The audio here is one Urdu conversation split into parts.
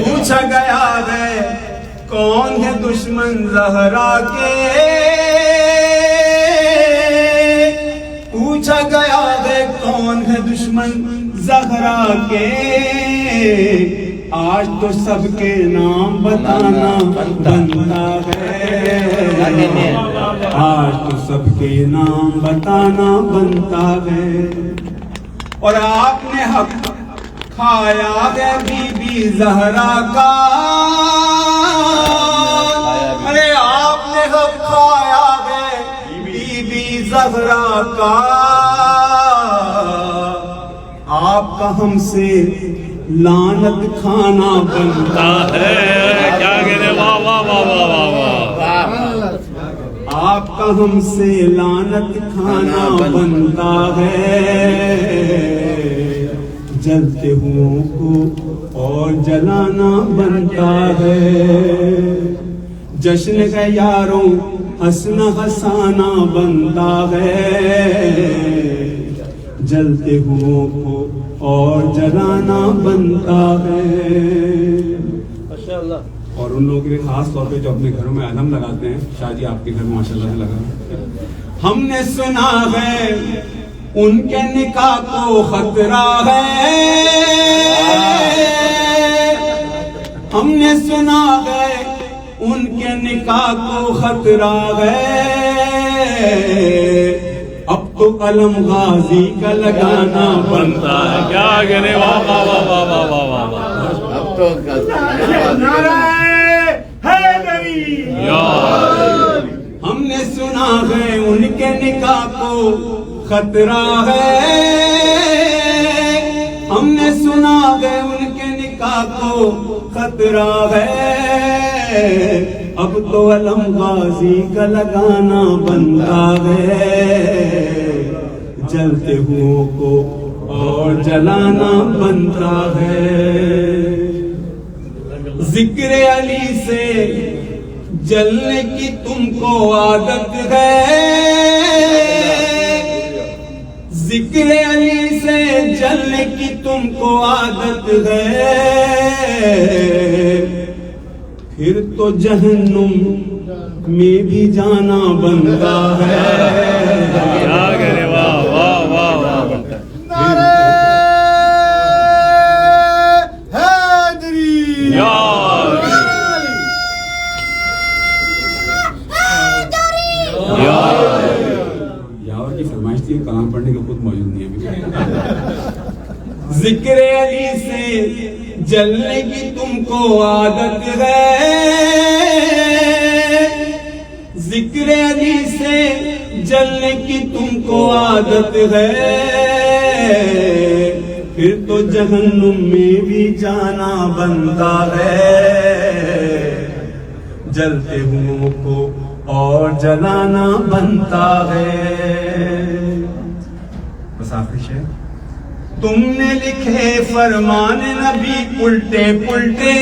پوچھا گیا ہے کون ہے دشمن زہرا کے، پوچھا گیا ہے کون ہے دشمن زہرا کے، آج تو سب کے نام بتانا بنتا ہے، آج تو سب کے نام بتانا بنتا ہے، اور آپ نے حق کھایا ہے بی بی زہرا کا، ارے آپ نے حق کھایا ہے بی بی زہرا کا، آپ کا ہم سے لعنت کھانا بنتا ہے، کیا کہنے، واہ واہ واہ واہ واہ، آپ کا ہم سے لعنت کھانا بنتا ہے، جلتے ہوں کو اور جلانا بنتا ہے، جشن کا یاروں ہنسنا ہنسانا بنتا ہے، جلتے ہوں کو اور جلانا بنتا ہے، اور ان لوگوں کے لیے خاص طور پہ جو اپنے گھروں میں علم لگاتے ہیں، شاید آپ کے گھر میں ماشاءاللہ سے لگا، ہم نے سنا ہے ان کے نکاح کو خطرہ ہے، ہم نے سنا ہے ان کے نکاح کو خطرہ ہے، اب تو علم غازی کا لگانا بنتا ہے، کیا کہنے، واہ واہ واہ واہ واہ واہ واہ، اب تو نعرہ حیدری، ہم نے سنا ہے ان کے نکاح کو خطرہ ہے، ہم نے سنا ہے ان کے نکاح کو خطرہ ہے، اب تو علم غازی کا لگانا بنتا ہے، جلتے ہوں کو اور جلانا بنتا ہے، ذکر علی سے جلنے کی تم کو عادت ہے، ذکر علی سے جلنے کی تم کو عادت ہے، پھر تو جہنم میں بھی جانا بنتا ہے، کیا کہنے، واہ واہ واہ واہ، نعرہ حیدری، یاور کی فرمائش تھی، کلام پڑھنے کے خود موجود نہیں ہے، ذکر علی سے جلنے کی تم کو عادت ہے، ذکر علی سے جلنے کی تم کو عادت ہے، پھر تو جہنم میں بھی جانا بنتا ہے، جلتے ہوں کو اور جلانا بنتا ہے، بس آخری شعر، تم نے لکھے فرمان نبی الٹے پلٹے،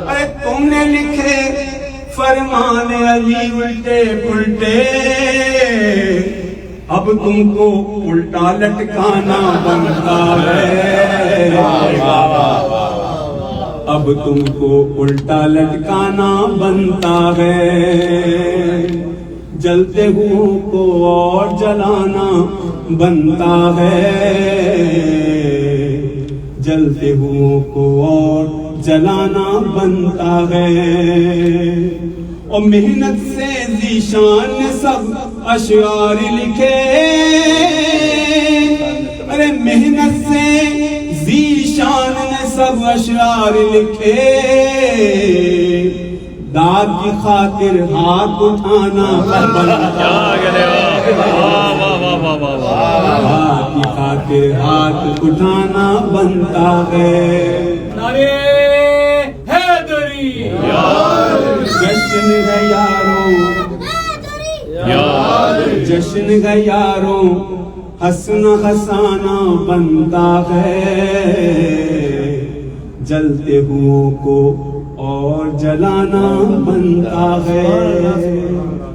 ارے تم نے لکھے فرمان علی الٹے پلٹے، اب تم کو الٹا لٹکانا بنتا ہے، اب تم کو الٹا لٹکانا بنتا ہے، جلتے ہوں کو اور جلانا بنتا ہے، جلتے ہوں کو اور جلانا بنتا ہے، اور محنت سے ذیشان نے سب اشعار لکھے، ارے محنت سے ذیشان نے سب اشعار لکھے، داد کی خاطر ہاتھ اٹھانا بنتا ہے، داد کی خاطر ہاتھ اٹھانا بنتا ہے، نعرہ حیدری، جشن ہے یاروں، جشن ہے یاروں ہنسنا ہنسانا بنتا ہے، جلتے ہوں کو اور جلانا بنتا ہے،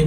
1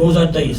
2023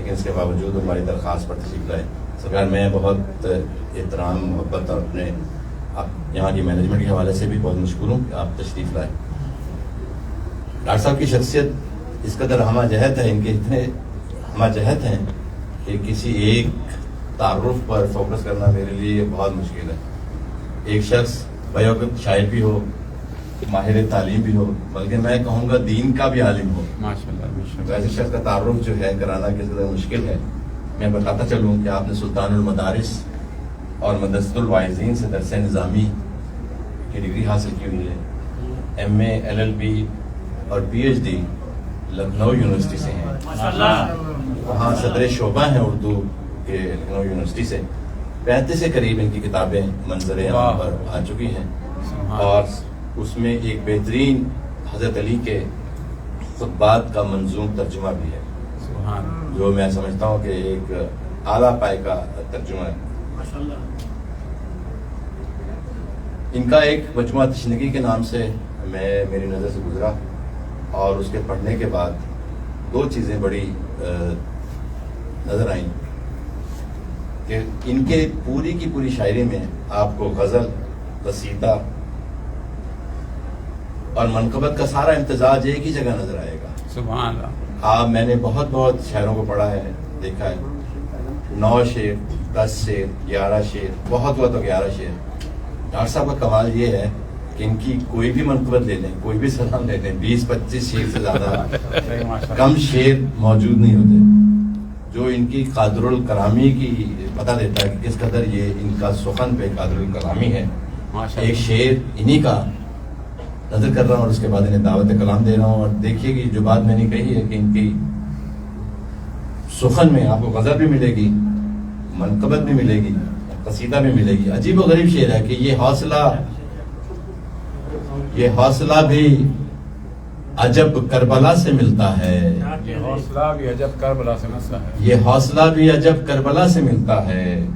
لیکن اس کے باوجود ہماری درخواست پر تشریف لائے. سرکار میں بہت احترام محبت اور اپنے یہاں کی مینجمنٹ کے حوالے سے بھی بہت مشکور ہوں کہ آپ تشریف لائے. ڈاکٹر صاحب کی شخصیت اس قدر ہمہ جہت ہے, ان کے اتنے ہمہ جہت ہیں کہ کسی ایک تعارف پر فوکس کرنا میرے لیے بہت مشکل ہے. ایک شخص بیوقت شاعر بھی ہو, ماہر تعلیم بھی ہو, بلکہ میں کہوں گا دین کا بھی عالم ہو. تو ایسے شخص کا تعارف جو ہے کرانا کس قدر مشکل ہے. میں بتاتا چلوں کہ آپ نے سلطان المدارس اور مدرسۃ الواعظین سے درس نظامی کی ڈگری حاصل کی ہوئی ہے. MA LLB اور PhD لکھنؤ یونیورسٹی سے ہیں. وہاں صدر شعبہ ہیں اردو کے لکھنؤ یونیورسٹی سے. 35 کے قریب ان کی کتابیں منظر عام پر آ چکی ہیں, اور اس میں ایک بہترین حضرت علی کے خطبات کا منظوم ترجمہ بھی ہے, جو میں سمجھتا ہوں کہ ایک اعلیٰ پائے کا ترجمہ ہے. ان کا ایک مجموعہ تشنگی کے نام سے میری نظر سے گزرا, اور اس کے پڑھنے کے بعد دو چیزیں بڑی نظر آئیں کہ ان کے پوری کی پوری شاعری میں آپ کو غزل, قصیدہ اور منقبت کا سارا امتزاج ایک ہی جگہ نظر آئے گا. سبحان اللہ. آپ میں نے بہت شاعروں کو پڑھا ہے, دیکھا ہے, 9 شعر, 10 شعر, 11 شعر, بہت ہوا تو 11 شعر. ڈاکٹر صاحب کا کمال یہ ہے کہ ان کی کوئی بھی منقبت لے لیں, کوئی بھی سلام لے لیں, 20-25 شعر سے زیادہ کم شعر موجود نہیں ہوتے, جو ان کی قادر الکلامی کی پتہ دیتا ہے کہ کس قدر یہ ان کا سخن پہ قادر الکلامی ہے. ایک شعر انہی کا نظر کر رہا ہوں اور اس کے بعد انہیں دعوت کلام دے رہا ہوں, اور دیکھیے کہ جو بات میں نے کہی ہے کہ ان کی سخن میں آپ کو غزل بھی ملے گی, منقبت بھی ملے گی, قصیدہ بھی ملے گی. عجیب و غریب شعر ہے کہ یہ حوصلہ بھی عجب کربلا سے ملتا ہے. یہ حوصلہ بھی عجب کربلا سے ملتا ہے. یہ حوصلہ بھی عجب کربلا سے ملتا ہے.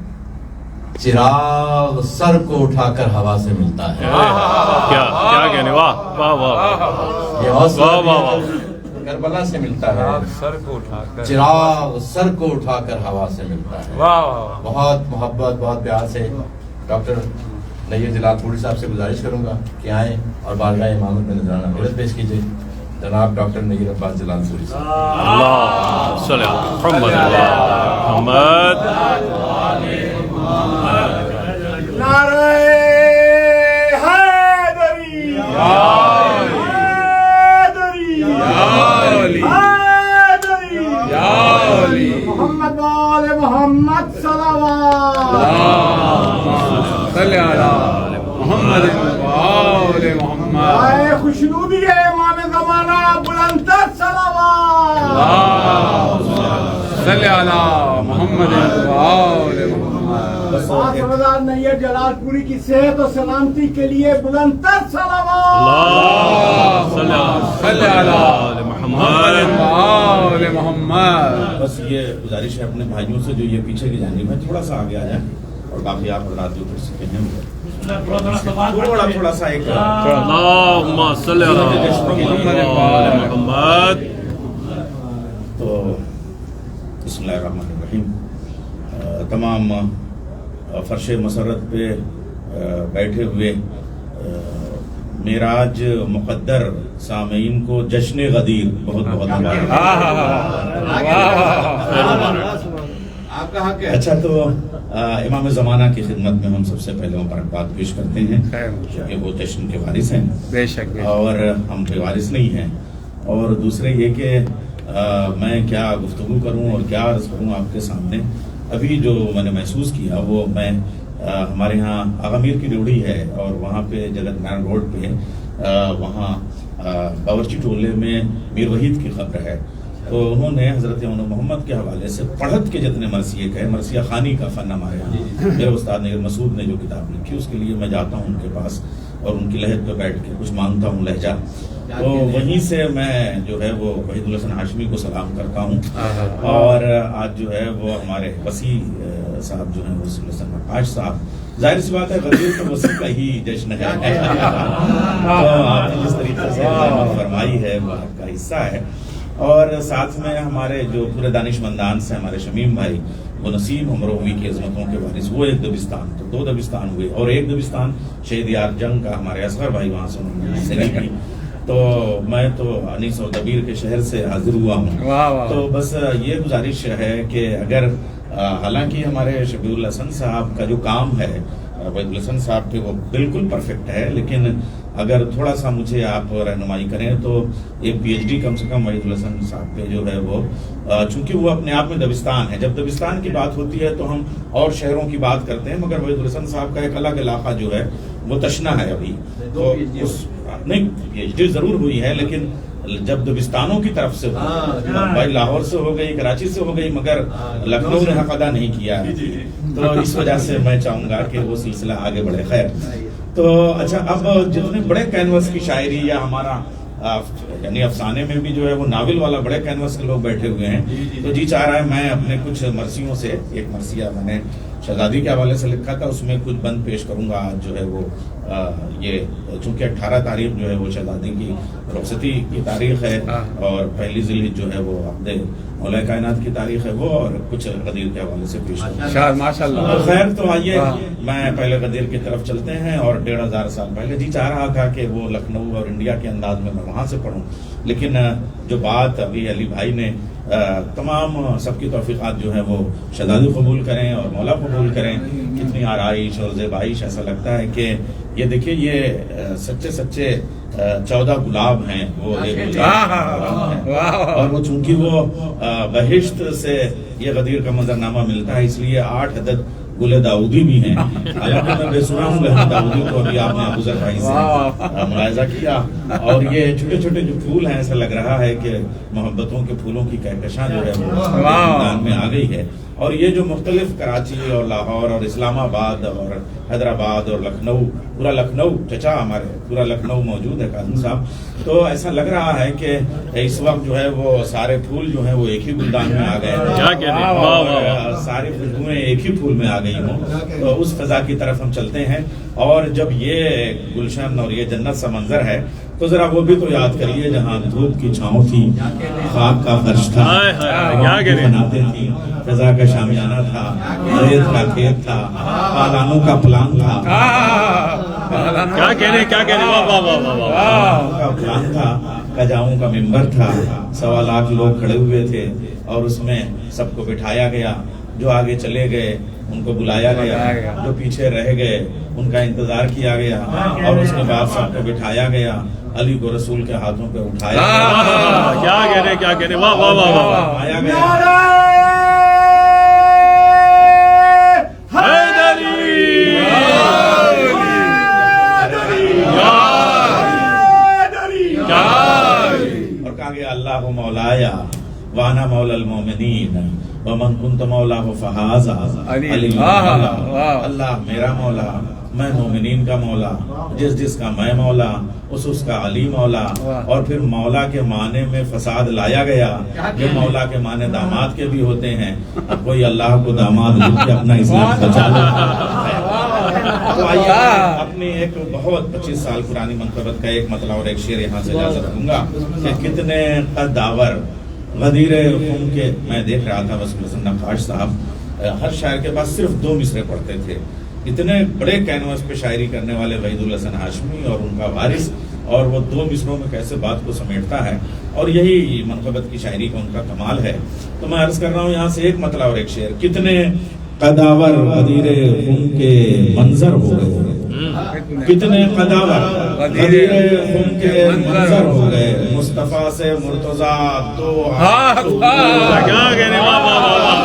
چراغ سر کو اٹھا کر ہوا سے ملتا ہے. کیا کہنے, واہ واہ واہ. یہ حوصلہ کربلا سے ملتا ہے. سر کو اٹھا کر, چراغ سر کو اٹھا کر ہوا سے ملتا ہے. بہت محبت, بہت پیار سے ڈاکٹر نیر جلال پوری صاحب سے گزارش کروں گا کہ آئیں اور بارگاہ امامت میں نذرانہ خدمت پیش کیجیے. جناب ڈاکٹر نیر عباس جلال پوری صاحب. اللہ صلی اللہ محمد. نعرہ حیدری, محمد وآل محمد صلوات. صلی علی محمد وآل محمد. آئے خوشنودی ہے امام زمانہ, بلندتر صلوات. صلی علی محمد وآل محمد. سردار نیر جلال پوری کی صحت و سلامتی کے لیے بلندتر صلوات. صلی علی محمد وآل محمد. بس یہ گزارش ہے اپنے بھائیوں سے جو یہ پیچھے کی جانب ہے تھوڑا سا آگے آ جائیں, اور باقی آپ حضرات جو کر سکتے ہیں تھوڑا سا ایک اللہم صلی علی محمد. تو بسم اللہ الرحمن الرحیم. تمام فرش مسرت پہ بیٹھے ہوئے معراج مقدر سامعین کو جشن غدیر بہت بہت مبارک. آپ کا حق ہے. اچھا, تو امام زمانہ کی خدمت میں ہم سب سے پہلے مبارکباد پیش کرتے ہیں کہ وہ جشن کے وارث ہیں, بے شک, اور ہم کے وارث نہیں ہیں. اور دوسرے یہ کہ میں کیا گفتگو کروں اور کیا عرض کروں آپ کے سامنے. ابھی جو میں نے محسوس کیا وہ میں ہمارے ہاں آغا میر کی ڈیوڑی ہے, اور وہاں پہ جگت نارائن روڈ پہ وہاں باورچی ٹولے میں میر وحید کی قبر ہے. تو انہوں نے حضرت محمد کے حوالے سے پڑھت کے جتنے مرثیے کہے, مرثیہ خوانی کا فن ہمارے یہاں میرے استاد نیر مسعود نے جو کتاب لکھی اس کے لیے میں جاتا ہوں ان کے پاس اور ان کی لہجے پہ بیٹھ کے کچھ مانگتا ہوں لہجہ. تو وہیں سے میں جو ہے وہ وحید الحسن ہاشمی کو سلام کرتا ہوں, اور آج جو ہے وہ ہمارے وسیع صاحب جو ہیں وہ حسن نقاش صاحب, ظاہر سی بات ہے غدیر تو وسیع کا ہی جشن ہے. تو آپ نے جس طریقے سے فرمائی ہے وہ آپ کا حصہ ہے. اور ساتھ میں ہمارے جو پورے دانشمندان سے ہمارے شمیم بھائی وہ نسیم امروہوی کی عظمتوں کے وارث، وہ ایک دبستان، تو 2 دبستان ہوئے، اور ایک دبستان شہید یار جنگ کا ہمارے اصغر بھائی وہاں سے انہوں نے حصے لی. تو میں تو انیس اور دبیر کے شہر سے حاضر ہوا ہوں. تو بس یہ گزارش ہے کہ اگر حالانکہ ہمارے شبیع الحسن صاحب کا جو کام ہے وحید الحسن صاحب کے وہ بالکل پرفیکٹ ہے، لیکن اگر تھوڑا سا مجھے آپ رہنمائی کریں تو ایک پی ایچ ڈی کم سے کم وحید الحسن صاحب پہ جو ہے وہ، چونکہ وہ اپنے آپ میں دبستان ہے، جب دبستان کی بات ہوتی ہے تو ہم اور شہروں کی بات کرتے ہیں، مگر وحید الحسن صاحب کا ایک الگ علاقہ جو ہے وہ تشنا ہے ابھی. تو نہیں پی ایچ ڈی ضرور ہوئی ہے، لیکن جب دبستانوں کی طرف سے بھائی لاہور سے ہو گئی، کراچی سے ہو گئی، مگر لکھنؤ نے حق ادا نہیں کیا ہے. تو اس وجہ سے میں چاہوں گا کہ وہ سلسلہ آگے بڑھے. خیر، تو اچھا، اب جتنے بڑے کینوس کی شاعری یا ہمارا یعنی افسانے میں بھی جو ہے وہ ناول والا بڑے کینوس کے لوگ بیٹھے ہوئے ہیں، تو جی چاہ رہا ہے میں اپنے کچھ مرثیوں سے، ایک مرثیہ میں نے شہزادی کے حوالے سے لکھا تھا، اس میں کچھ بند پیش کروں گا. آج جو ہے وہ یہ چونکہ 18 تاریخ جو ہے وہ شہزادی کی رخصتی کی تاریخ ہے، اور 1 ذی الحجہ جو ہے وہ عقد مولا کائنات کی تاریخ ہے، وہ اور کچھ غدیر کے حوالے سے پیش کروں. ماشاءاللہ. خیر، تو آئیے میں پہلے غدیر کی طرف چلتے ہیں. اور 1500 سال پہلے جی چاہ رہا تھا کہ وہ لکھنؤ اور انڈیا کے انداز میں وہاں سے پڑھوں، لیکن جو بات ابھی علی بھائی نے، تمام سب کی توفیقات جو ہے وہ شہزادی قبول کریں اور مولا قبول کریں. کتنی آرائش اور زیبائش، ایسا لگتا ہے کہ یہ دیکھیے یہ سچے سچے 14 گلاب ہیں وہ، اور وہ چونکہ وہ بہشت سے یہ غدیر کا منظرنامہ ملتا ہے، اس لیے 8 عدد گل داؤدی بھی ہیں. حالانکہ میں بے سنا ہوں گل داؤدی کو، ابھی آپ نے ابوذر بھائی سے ملاحظہ کیا. اور یہ چھوٹے چھوٹے جو پھول ہیں، ایسا لگ رہا ہے کہ محبتوں کے پھولوں کی کہکشاں جو ہے وہ میدان میں آ گئی ہے. اور یہ جو مختلف کراچی اور لاہور اور اسلام آباد اور حیدرآباد اور لکھنؤ، پورا لکھنؤ، چچا ہمارے پورا لکھنؤ موجود ہے کاظم صاحب، تو ایسا لگ رہا ہے کہ اس وقت جو ہے وہ سارے پھول جو ہیں وہ ایک ہی گلدان میں آ گئے ہیں، ساری خوشبوئیں ایک ہی پھول میں آ گئی ہوں. تو اس فضا کی طرف ہم چلتے ہیں. اور جب یہ گلشن اور یہ جنت سا منظر ہے تو ذرا وہ بھی تو یاد کریے جہاں دھوپ کی چھاؤں تھی، خاک کا فرش تھا، بناتے تھی، فضا کا شامیانہ تھا، ریت کا کھیت تھا، پالانوں کا پلان تھا، کیا کہنے کا پلان تھا، کجاؤں کا ممبر تھا، 1.25 لاکھ لوگ کھڑے ہوئے تھے، اور اس میں سب کو بٹھایا گیا. جو آگے چلے گئے ان کو بلایا گیا، جو پیچھے رہ گئے ان کا انتظار کیا گیا، اور اس کے بعد سب کو بٹھایا گیا، علی کو رسول کے ہاتھوں پہ اٹھایا گیا، کیا کہنے واہ واہ واہ واہ آیا گیا. اور کہا گیا اللہ مولایا وانا مولا المومنین ومن کنت مولا فہذا علی مولا. اللہ میرا مولا، میں مومنین کا مولا، جس کا میں مولا اس کا علی مولا. اور پھر مولا کے معنی میں فساد لایا گیا، جو مولا کے معنی داماد کے بھی ہوتے ہیں. اب کوئی اللہ کو داماد مل کے اپنا اسلام بچا لیتا. تو آئیے اپنی ایک بہت 25 سال پرانی منقبت کا ایک مطلع اور ایک شعر یہاں سے اجازت دوں گا کہ کتنے قداور غدیر خم کے. میں دیکھ رہا تھا وسیم الحسن نقاش صاحب ہر شاعر کے پاس صرف 2 مصرے پڑھتے تھے. اتنے بڑے کینوس پہ شاعری کرنے والے وحید الحسن ہاشمی اور ان کا وارث، اور وہ 2 مصروں میں کیسے بات کو سمیٹتا ہے، اور یہی منقبت کی شاعری کا ان کا کمال ہے. تو میں عرض کر رہا ہوں یہاں سے ایک مطلع اور ایک شعر. کتنے قداور غدیر خم کے منظر ہو گئے، کتنے قداور غدیر خم کے منظر ہو گئے، مصطفیٰ سے مرتضیٰ تو کیا کہنے واہ واہ واہ واہ.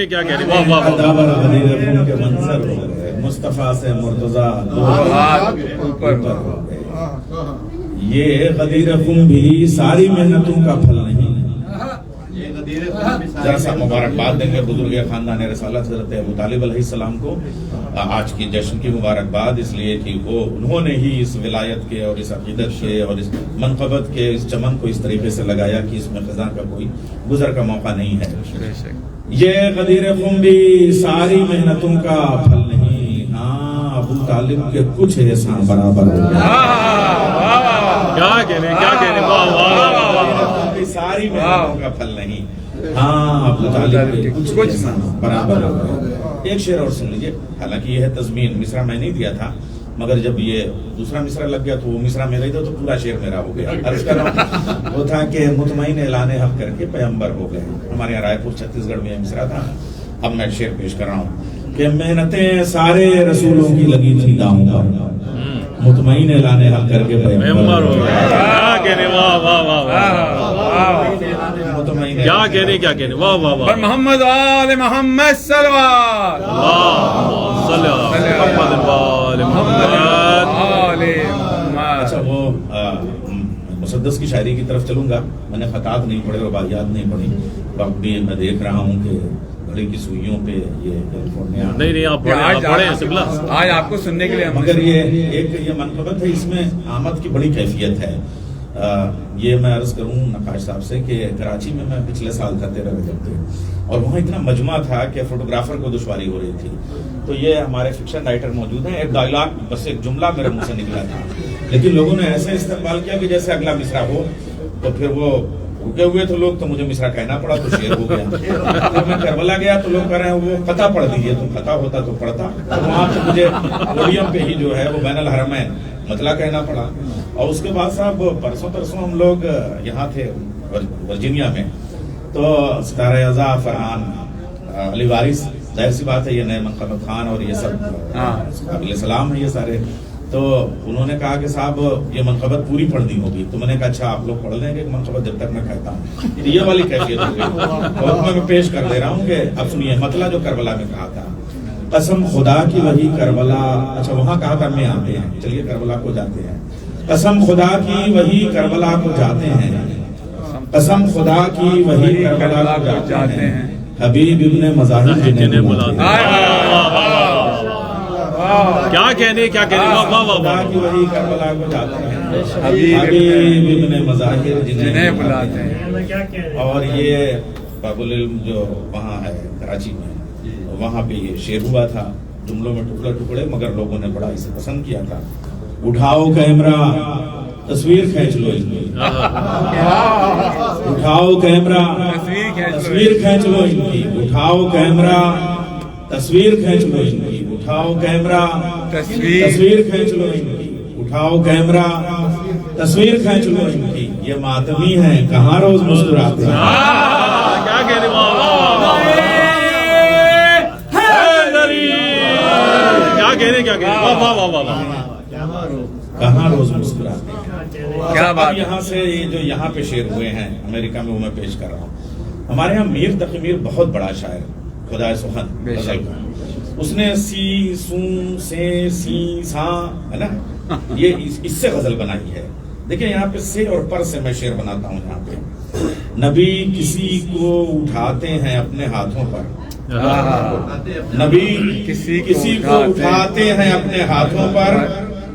کیا کہنے واہ واہ قداور غدیر خم کے منظر ہو گئے، مصطفیٰ سے مرتضیٰ اوپر ہو گئے. یہ غدیر خم بھی ساری محنتوں کا پھل نہیں، ذرا سا مبارکباد دیں گے بزرگ خاندان رسالت حضرت ابو طالب علیہ السلام کو آج کی جشن کی مبارکباد، اس لیے کہ انہوں نے ہی اس ولایت کے اور اس عقیدت کے اور اس منقبت کے اس چمن کو اس طریقے سے لگایا کہ اس میں خزاں کا کوئی گزر کا موقع نہیں ہے۔ یہ غدیر خم بھی ساری محنتوں کا پھل نہیں، ہاں ابو طالب کے کچھ احسان برابر ہو گیا۔ کیا کہنے ساری محنتوں کا پھل نہیں، ہاں ابو طالب کے کچھ احسان برابر ہو گیا۔ ایک شعر اور سن لیجئے، حالانکہ یہ ہے تضمین، مصرع میں نہیں دیا تھا، مگر جب یہ دوسرا مصرع لگ گیا تو وہ مصرع میرا ہی تھا تو پورا شعر میرا ہو گیا۔ عرض کر رہا ہوں وہ تھا کہ مطمئن اعلان حق کر کے پیغمبر ہو گئے۔ ہمارے یہاں رائے پور چھتیس گڑھ میں یہ مصرع تھا۔ اب میں شعر پیش کر رہا ہوں کہ محنتیں سارے رسولوں کی لگی تھی داؤں پر، مطمئن اعلان حق کر کے پیغمبر ہو گئے۔ کیا کہنے واہ واہ واہ محمد آل محمد صلوات اچھا وہ مسدس کی شاعری کی طرف چلوں گا۔ میں نے خطاط نہیں پڑھے اور باقیات نہیں پڑھی، وقت بھی میں دیکھ رہا ہوں کہ گھڑی کی سوئیوں پہ یہ کیلیفورنیا نہیں آپ پڑھیں آج آپ کو سننے کے لیے، مگر یہ منقبت ہے، اس میں آمد کی بڑی کیفیت ہے۔ یہ میں عرض کروں نقاش صاحب سے کہ کراچی میں پچھلے سال تھا 13 رجب تھے، اور وہاں اتنا مجمع تھا کہ فوٹوگرافر کو دشواری ہو رہی تھی، تو یہ ہمارے فکشن رائٹر موجود ہیں، ایک ڈائلاگ بس ایک جملہ میرے منہ سے نکلا تھا، لیکن لوگوں نے ایسے استقبال کیا کہ جیسے اگلا مصرع ہو، تو پھر وہ رکے ہوئے تھے لوگ، تو مجھے مصرع کہنا پڑا تو شعر ہو گیا۔ جب میں کربلا گیا تو لوگ کہہ رہے ہیں وہ قطع پڑھ دیجیے، تو قطع ہوتا تو پڑھتا، وہاں پہ مجھے پوڈیم پہ ہی جو ہے وہ بین الحرمین مطلع کہنا پڑا۔ اور اس کے بعد صاحب پرسوں ہم لوگ یہاں تھے ورجینیا میں، تو ستارہ اعضا فرحان علی وارث، ظاہر سی بات ہے یہ نئے منقبت خان اور یہ سب قابل سلام ہے یہ سارے، تو انہوں نے کہا کہ صاحب یہ منقبت پوری پڑھنی ہوگی، تو میں نے کہا اچھا آپ لوگ پڑھ لیں گے منقبت جب تک میں کہتا ہوں، یہ والی کیفیت ہو گئی۔ اور میں پیش کر دے رہا ہوں کہ اب سنیے مطلع جو کربلا میں کہا تھا، قسم خدا کی وہی کربلا، اچھا وہاں کہا تھا میں آتے ہیں، چلیے کربلا کو جاتے ہیں، قسم خدا کی وہی کربلا کو جاتے ہیں، قسم خدا کی وہی کربلا کو جاتے ہیں، حبیب ابن مظاہر جنہیں بلاتے ہیں۔ کیا کہنے واہ واہ خدا واہ کی وہی کربلا کو جاتے ہیں، حبیب ابن مظاہر جنہیں بلاتے ہیں۔ اور یہ باب العلم جو وہاں ہے کراچی میں، وہاں پہ یہ شعر ہوا تھا جملوں میں ٹکڑے، مگر لوگوں نے بڑا اسے پسند کیا تھا۔ اٹھاؤ کیمرہ تصویر کھینچ لو، اٹھاؤ کیمرہ تصویر کھینچ لو ان کی، اٹھاؤ کیمرہ تصویر کھینچ لو ان کی، اٹھاؤ کیمرہ تصویر کھینچ لو ان کی، اٹھاؤ کیمرہ تصویر کھینچ لو ان کی، یہ ماتمی ہیں کہاں روز مسکراتے ہیں۔ کیا کہنے واہ واہ واہ واہ کہاں روز مسکراتے ہیں۔ کیا بات یہاں سے یہ جو یہاں پہ شعر ہوئے ہیں امریکہ میں وہ میں پیش کر رہا ہوں۔ ہمارے یہاں میر تقی میر بہت بڑا شاعر، خدا سخن غزل کا، اس نے سی سوں سے سی ساں ہے نا، یہ اس سے غزل بنائی ہے۔ دیکھیں یہاں پہ سے اور پر سے میں شعر بناتا ہوں یہاں پہ۔ نبی کسی کو اٹھاتے ہیں اپنے ہاتھوں پر، نبی کسی کو اٹھاتے ہیں اپنے ہاتھوں پر،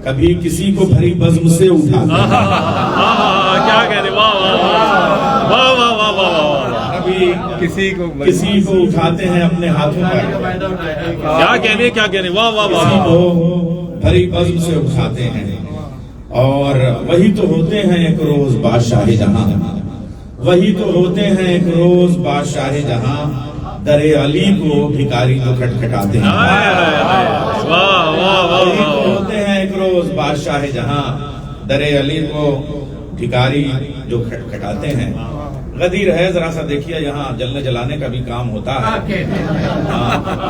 کبھی کسی کو بھری بزم سے اٹھاتے ہیں۔ کیا کہنے واہ واہ واہ واہ واہ، نبی کسی کو اٹھاتے ہیں اپنے ہاتھوں پر، کیا کہنے واہ واہ کسی واہ، کو بھری بزم سے اٹھاتے ہیں، اور وہی تو ہوتے ہیں ایک روز بادشاہ جہاں، وہی تو ہوتے ہیں ایک روز بادشاہ جہاں، در علی کو بھکاری تو کھٹکھٹاتے ہیں۔ وہی تو ہوتے ہیں ایک روز بادشاہ جہاں، در علی کو بھکاری جو کھٹکھٹاتے ہیں۔ غدیر ہے، ذرا سا دیکھیے یہاں جلنے جلانے کا بھی کام ہوتا ہے۔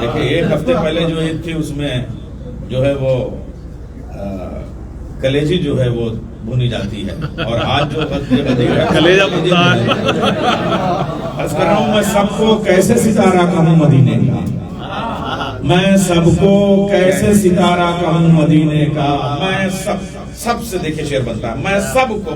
دیکھیں ایک ہفتے پہلے جو عید تھی اس میں جو ہے وہ کلیجی جو ہے وہ بھونی جاتی ہے، اور آج جو کلیجہ بنتا ہے۔ عرض کر رہا ہوں میں سب کو کیسے ستارہ کہوں مدینے کا، میں سب کو کیسے ستارہ کہوں مدینے کا، میں سب سے دیکھیں شعر بنتا ہے، میں سب کو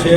6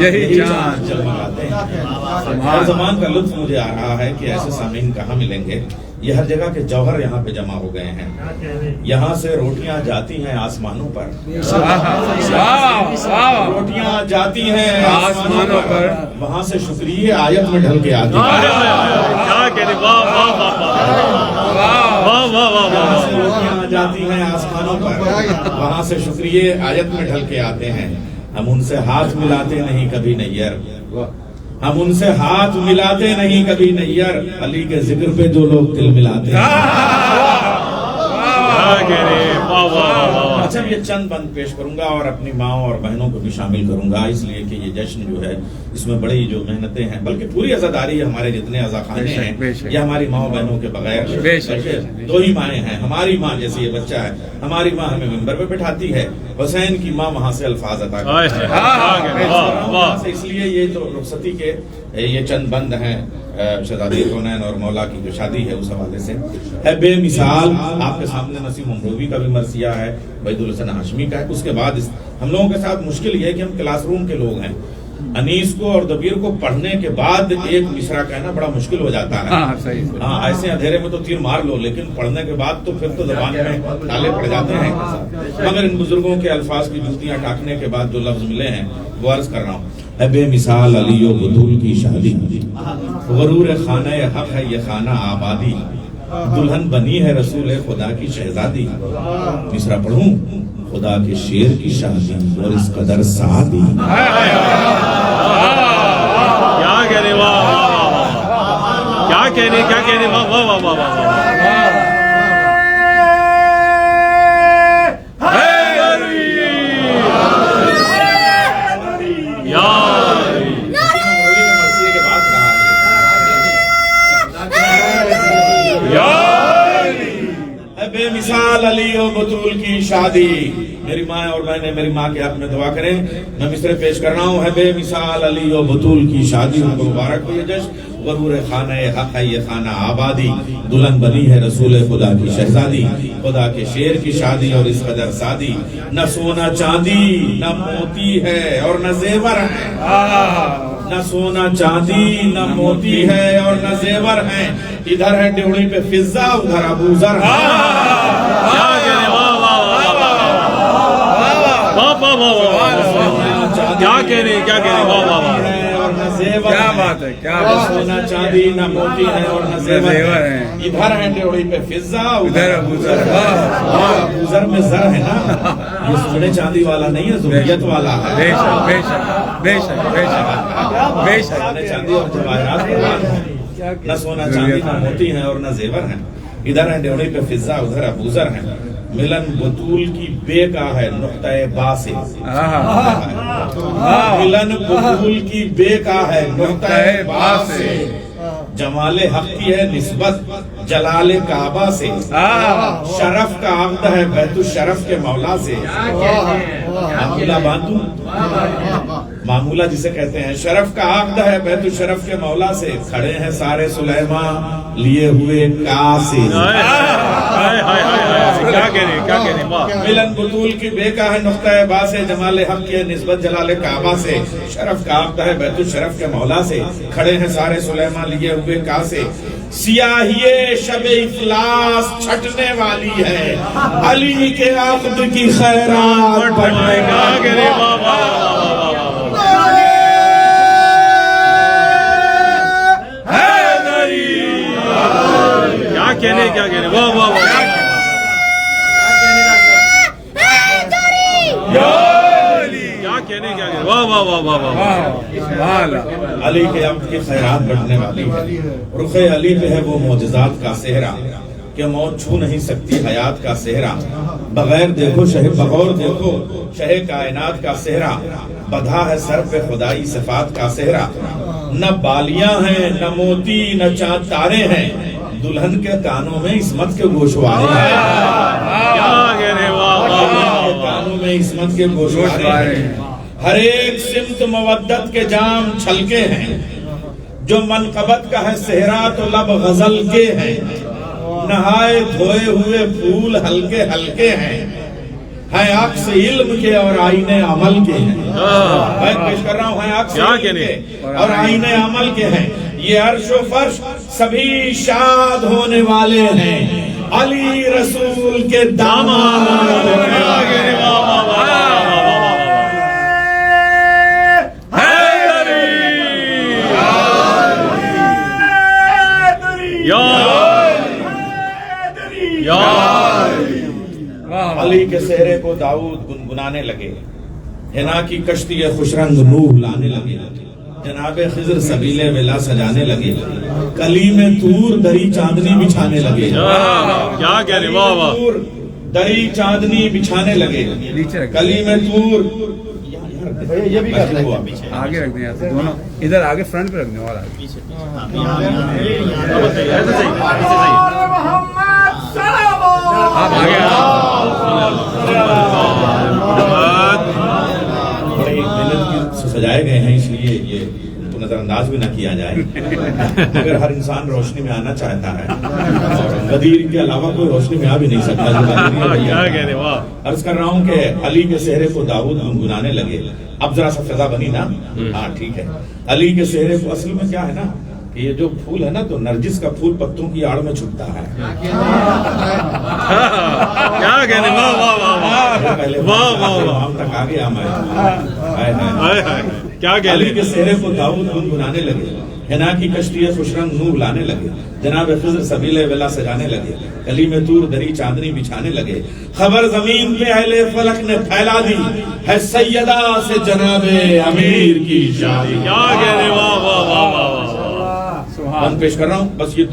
یہی چاند جگمگاتے ہیں. ہر زمان کا لطف مجھے آ رہا ہے کہ ایسے سامعین کہاں ملیں گے. یہ ہر جگہ کے جوہر یہاں پہ جمع ہو گئے ہیں. یہاں سے روٹیاں جاتی ہیں آسمانوں پر, روٹیاں جاتی ہیں آسمانوں پر, وہاں سے شکریہ آیت میں ڈھل کے آتی ہے. کیا کہنے, واہ واہ واہ واہ واہ واہ وہاں سے واہ. روٹیاں جاتی ہیں آسمانوں پر, وہاں سے شکریہ آیت میں ڈھل کے آتے ہیں. ہم ان سے ہاتھ ملاتے نہیں کبھی نیر, ہم ان سے ہاتھ ملاتے نہیں کبھی نیر, علی کے ذکر پہ جو لوگ دل ملاتے ہیں. کیا کہنے, واہ واہ واہ. اچھا, یہ چند بند پیش کروں گا اور اپنی ماں اور بہنوں کو بھی شامل کروں گا, اس لیے کہ یہ جشن جو ہے اس میں بڑی جو محنتیں ہیں, بلکہ پوری عزاداری ہے. ہمارے جتنے عزاخانے ہیں یہ ہماری ماں بہنوں کے بغیر دو ہی مائیں ہیں. ہماری ماں جیسے یہ بچہ ہے, ہماری ماں ہمیں ممبر پہ بٹھاتی ہے, حسین کی ماں وہاں سے الفاظ عطا کرتی ہے. اس لیے یہ تو رخصتی کے یہ چند بند ہیں شہزادی کونین اور مولا کی جو شادی ہے اس حوالے سے ہے بے مثال. آپ کے سامنے نسیم امروی کا بھی مرثیہ ہے, عبید الحسن ہاشمی کا ہے. اس کے بعد ہم لوگوں کے ساتھ مشکل یہ ہے کہ ہم کلاس روم کے لوگ ہیں. انیس کو اور دبیر کو پڑھنے کے بعد ایک مصرع کہنا بڑا مشکل ہو جاتا ہے. ہاں, ایسے اندھیرے میں تو تیر مار لو, لیکن پڑھنے کے بعد تو پھر تو زبان میں تالے پڑ جاتے ہیں. مگر ان بزرگوں کے الفاظ کی جوتیاں ٹاکنے کے بعد جو لفظ ملے ہیں وہ عرض کر رہا ہوں. ہے بے مثال علی و بطول کی شادی, غرور خانہ حق ہے یہ خانہ آبادی, دلہن بنی ہے رسول خدا کی شہزادی. مصرع پڑھوں, خدا کے شیر کی شادی اور اس قدر سعادی. کیا کہنے, واہ واہ واہ. کیا کہنے, کیا کہنے, واہ واہ واہ واہ. بے مثال علی و بطول کی شادی. میری ماں اور میں نے میری ماں کے حق میں دعا کریں. میں مصرع پیش کر رہا ہوں. ہے بے مثال علی و بطول کی شادی, ان کو مبارک ہو یہ جشن. غرور خانہ حق ہے یہ خانہ آبادی, دلہن بنی ہے رسول خدا کی شہزادی, خدا کے شیر کی شادی اور اس قدر سادی. نہ سونا چاندی نہ موتی ہے اور نہ زیور ہے, نہ سونا چاندی نہ موتی ہے اور نہ زیور ہیں. ادھر ہے ڈیوڑی پہ فضہ, ادھر ابو ذر. کیا کہنے, واہ واہ واہ واہ واہ. کیا کہنے, کیا کہنے, واہ واہ واہ. کیا بات ہے, کیا سونا چاندی نہ موتی ہے اور نہ زیور ہیں. ادھر ہے ڈیوڑی پہ فضہ, ادھر ابو ذر. ابو ذر میں زر ہے نا, یہ سونے چاندی والا نہیں ہے, ذریت والا ہے. بے شک بے شک بے شک بے شک بے شک. سونے چاندی اور جواہرات قربان ہیں, نہ سونا چاندی نہ موتی ہیں اور نہ زیور ہیں. ادھر ہے ڈیوڑی پہ فضہ, ادھر ابو ذر ہیں. ملن بطول کی بے کا ہے نقطہ با سے, ملن بطول کی بے کا ہے نقطہ با سے. جمال حق کی ہے نسبت جلال کعبہ سے, شرف کا عقد ہے بیت الشرف کے مولا سے. معمولہ باندھوں, معمولہ جسے کہتے ہیں, شرف کا عقد ہے بیت الشرف کے مولا سے. کھڑے ہیں سارے سلیمان لیے ہوئے کا سے. کیا کہنے, کیا کہنے, واہ. ملن بطول کی بے کا ہے نقطہ با سے, جمال حق کی ہے نسبت جلال کعبہ سے. شرف کا عقد ہے بیت الشرف کے مولا سے. کھڑے ہیں سارے سلیمان لیے ہوئے کا سے. سیاہی شب افلاس چھٹنے والی ہے, علی کے عقد کی خیرات بڑھنے کیا کہنے, واہ واہ واہ. کیا کہنے, کیا کہنے, واہ واہ واہ. کیا کہنے, کیا کہنے, واہ واہ واہ واہ واہ. علی کے عقد کی خیرات بڑھنے والی ہے. رخ علی پہ ہے وہ معجزات کا صحرا کہ موت چھو نہیں سکتی حیات کا صحرا. بغیر دیکھو شہ کائنات کا صحرا. بدھا ہے سر پہ خدائی صفات کا صحرا. نہ بالیاں ہیں نہ موتی نہ چاند تارے ہیں, دلہن کے کانوں میں عصمت کے گوشوارے ہیں. کیا کہنے, واہ واہ واہ. کانوں میں عصمت کے گوشوارے ہیں. ہر ایک سمت مودت کے جام چھلکے ہیں, جو منقبت کا ہے صحرا تو لب غزل کے ہیں. نہائے دھوئے ہوئے پھول ہلکے ہلکے ہیں, ہے عکس علم کے اور آئینے عمل کے ہیں. میں پیش کر رہا ہوں ہے عکس علم کے اور آئینے عمل کے ہیں. یہ عرش و فرش سبھی شاد ہونے والے ہیں. علی رسول کے داماد علی کے سہرے کو داؤد گنگنانے لگے. حنا کی کشتی خوش رنگ نوح لانے لگے. جناب خضر سبیل ولا سجانے لگے. کلیم طور دری چاندنی بچھانے لگے. کیا کہہ رہے واہ واہ. دری چاندنی بچھانے لگے. کلیم طور یہ بھی آگے رکھ دیں دونوں ادھر آگے فرنٹ پہ رکھ دیں اور بڑی محنت سے سجائے گئے ہیں اس لیے یہ نظر انداز بھی نہ کیا جائے. اگر ہر انسان روشنی میں آنا چاہتا ہے غدیر کے علاوہ کوئی روشنی میں آ بھی نہیں سکتا. عرض کر رہا ہوں کہ علی کے سہرے کو داؤد گنگنانے لگے. اب ذرا سا فضا بنی نا. ہاں ٹھیک ہے. علی کے سہرے کو اصل میں کیا ہے نا کہ یہ جو پھول ہے نا تو نرجس کا پھول پتوں کی آڑ میں چھپتا ہے. کیا کہنے واہ واہ واہ واہ واہ تک آ گیا میں. کیا کہہ علی کے سہرے کو داؤد گنگنانے لگے. حنا کی کشتی خوش رنگ نور لانے لگے. جناب خضر سبیل ولا سجانے لگے. کلیم طور دری چاندنی بچھانے لگے. خبر زمین پہ اہل فلک نے پھیلا دی ہے سیدہ سے جناب امیر کی شادی. کیا کہنے واہ واہ واہ واہ. بند پیش کر رہا ہوں بس یہ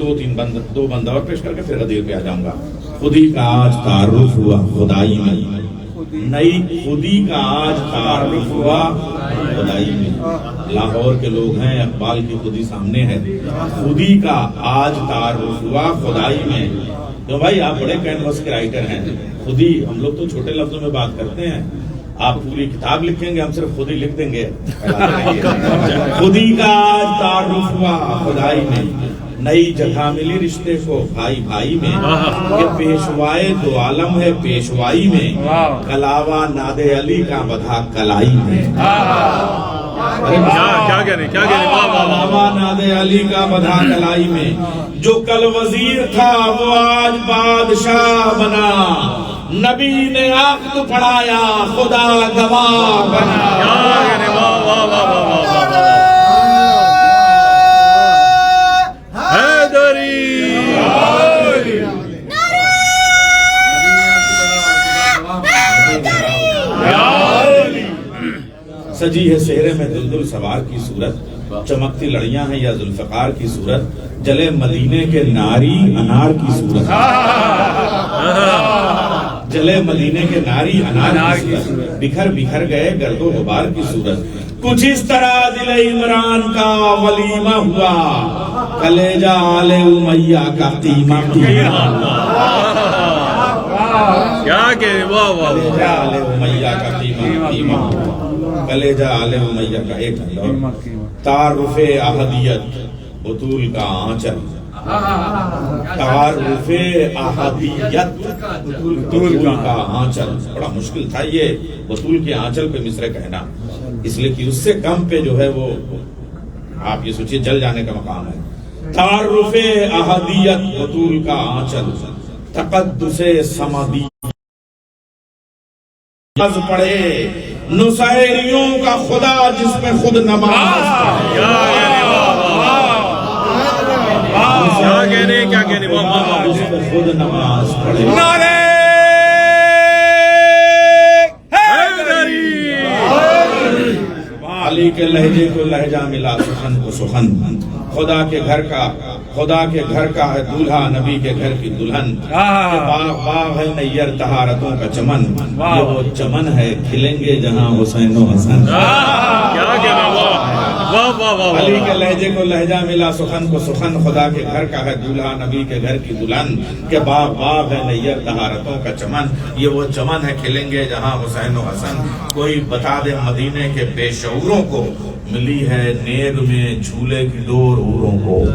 دو بند اور پیش کر کے پھر غدیر پہ آ جاؤں گا. خودی کا آج تعارف ہوا خدائی میں. نئی خودی کا آج تعارف ہوا خدائی میں. لاہور کے لوگ ہیں اقبال کی خودی سامنے ہے. خودی کا آج تعارف ہوا خدائی میں. تو بھائی آپ بڑے کینوس کے رائٹر ہیں. خودی ہم لوگ تو چھوٹے لفظوں میں بات کرتے ہیں. آپ پوری کتاب لکھیں گے ہم صرف خود ہی لکھ دیں گے. خودی کا آج تعارف ہوا خدائی میں. نئی جگہ ملی رشتے کو بھائی بھائی میں. کہ پیشوائے دو عالم ہے پیشوائی میں. کلاوہ ناد علی کا بدھا کلائی میں. کیا کہنے کلاوہ ناد علی کا بدھا کلائی میں. جو کل وزیر تھا وہ آج بادشاہ بنا. نبی نے عقد پڑھایا خدا گواہ بنا. کیا کہنے واہ واہ واہ واہ. سجی ہے سہرے میں دلدل سوار کی صورت. چمکتی لڑیاں ہیں یا ذوالفقار کی صورت. جلے مدینے کے ناری انار کی صورت. جلے مدینے کے ناری انار کی صورت. بکھر بکھر گئے گرد و غبار کی صورت. کچھ اس طرح دل عمران کا ولیمہ ہوا. کلیجہ آل امیہ کا قیمہ قیمہ. کیا کہ واہ واہ. کلیجہ آل امیہ کا قیمہ قیمہ. کلیجہ آل امیہ کا ایک تعارف احدیت بطول کا آنچل. تعارف احدیت بطول کا آنچل. بڑا مشکل تھا یہ بطول کے آنچل پہ مصرے کہنا اس لیے کہ اس سے کم پہ جو ہے وہ آپ یہ سوچئے جل جانے کا مقام ہے. تعارف احدیت بطول کا آنچل. تقدس صمدی پڑھے نصیریوں کا خدا جس میں خود نماز پڑھے. کیا کہنے کیا کہنے جس میں خود نماز پڑھے. نعرے علی کے لہجے کو لہجہ ملا سخن کو سخن. خدا کے گھر کا ہے دولہا نبی کے گھر کی دلہن. باغ باغ ہے نیر طہارتوں کا چمن. یہ وہ چمن ہے کھلیں گے جہاں حسین و حسن. کیا کہنا واہ واہ واہ. علی کے لہجے کو لہجہ ملا سخن کو سخن. خدا کے گھر کا ہے دولہا نبی کے گھر کی دلہن. کہ باغ باغ ہے نیر طہارتوں کا چمن. یہ وہ چمن ہے کھلیں گے جہاں حسین و حسن. کوئی بتا دے مدینے کے بے شعوروں کو ملی ہے نیگ میں جھولے کی ڈور حوروں کو.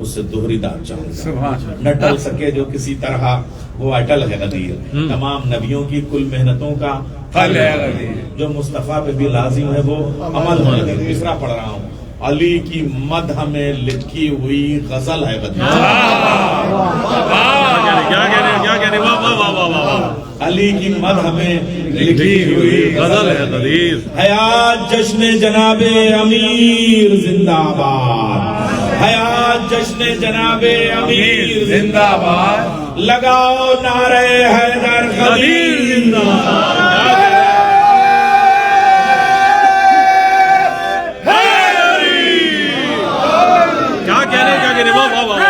اس سے دوہری دار چاہوں گا، نہ ٹل سکے جو کسی طرح وہ اٹل ہے غدیر، تمام نبیوں کی کل محنتوں کا پھل ہے غدیر، جو مصطفیٰ پہ بھی لازم ہے وہ عمل ہے غدیر۔ تیسرا پڑھ رہا ہوں، علی کی مدح میں لکھی ہوئی غزل ہے غدیر۔ کیا کہنے واہ واہ واہ واہ واہ، علی کی مدح میں لکھی ہوئی غزل ہے غدیر۔ حیات جشن جناب امیر زندہ باد، حیات جشن جناب امیر زندہ باد، لگاؤ نعرہ حیدر غدیر زندہ باد۔ کیا کہہ رہے ہیں، واہ واہ واہ واہ۔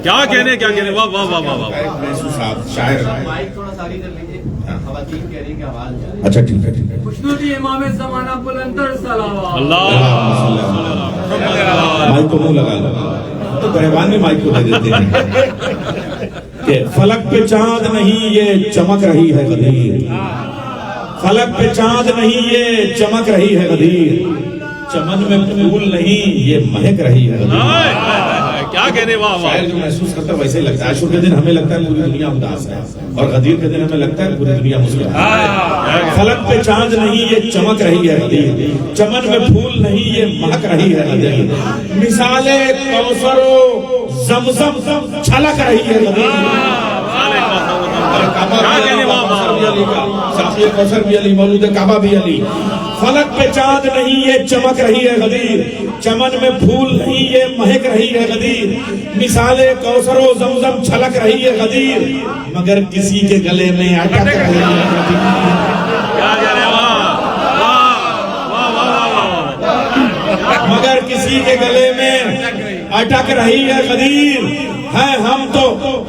کیا کہنے واہ واہ واہ واہ واہ۔ شاعر مائک تھوڑا ساری کر لیجیے، خواتین کہہ رہی ہیں کہ آواز اچھا ٹھیک ہے ٹھیک ہے۔ خوشنو جی امام زمانہ بلندر صلوات اللہ مائک کو منہ لگا لو تو گریبان میں مائک کو دے دیتے ہیں کہ فلک پہ چاند نہیں یہ چمک رہی ہے غدیر، فلک پہ چاند نہیں یہ چمک رہی ہے غدیر، چمن میں پھول نہیں یہ مہک رہی ہے غدیر۔ کیا کہنے واہ واہ۔ شاعر جو محسوس کرتا ہے ویسے ہی لگتا ہے، عاشور کے دن ہمیں لگتا ہے پوری دنیا اداس ہے، اور غدیر کے دن ہمیں لگتا ہے پوری دنیا مسکرا ہے۔ فلک پہ چاند نہیں یہ چمک رہی ہے غدیر، چمن میں پھول نہیں یہ مہک رہی ہے غدیر، مثال کوثر و زمزم چھلک رہی ہے غدیر۔ ساقی کوثر بھی علی، مولود کعبہ بھی علی۔ فلک پہ چاند نہیں یہ چمک رہی ہے غدیر، چمن میں پھول نہیں یہ مہک رہی ہے غدیر، مثال کوثر و زمزم چھلک رہی ہے غدیر، مگر کسی کے گلے میں اٹک رہی ہے غدیر۔ مگر کسی کے گلے میں اٹک رہی ہے غدیر، ہے ہم تو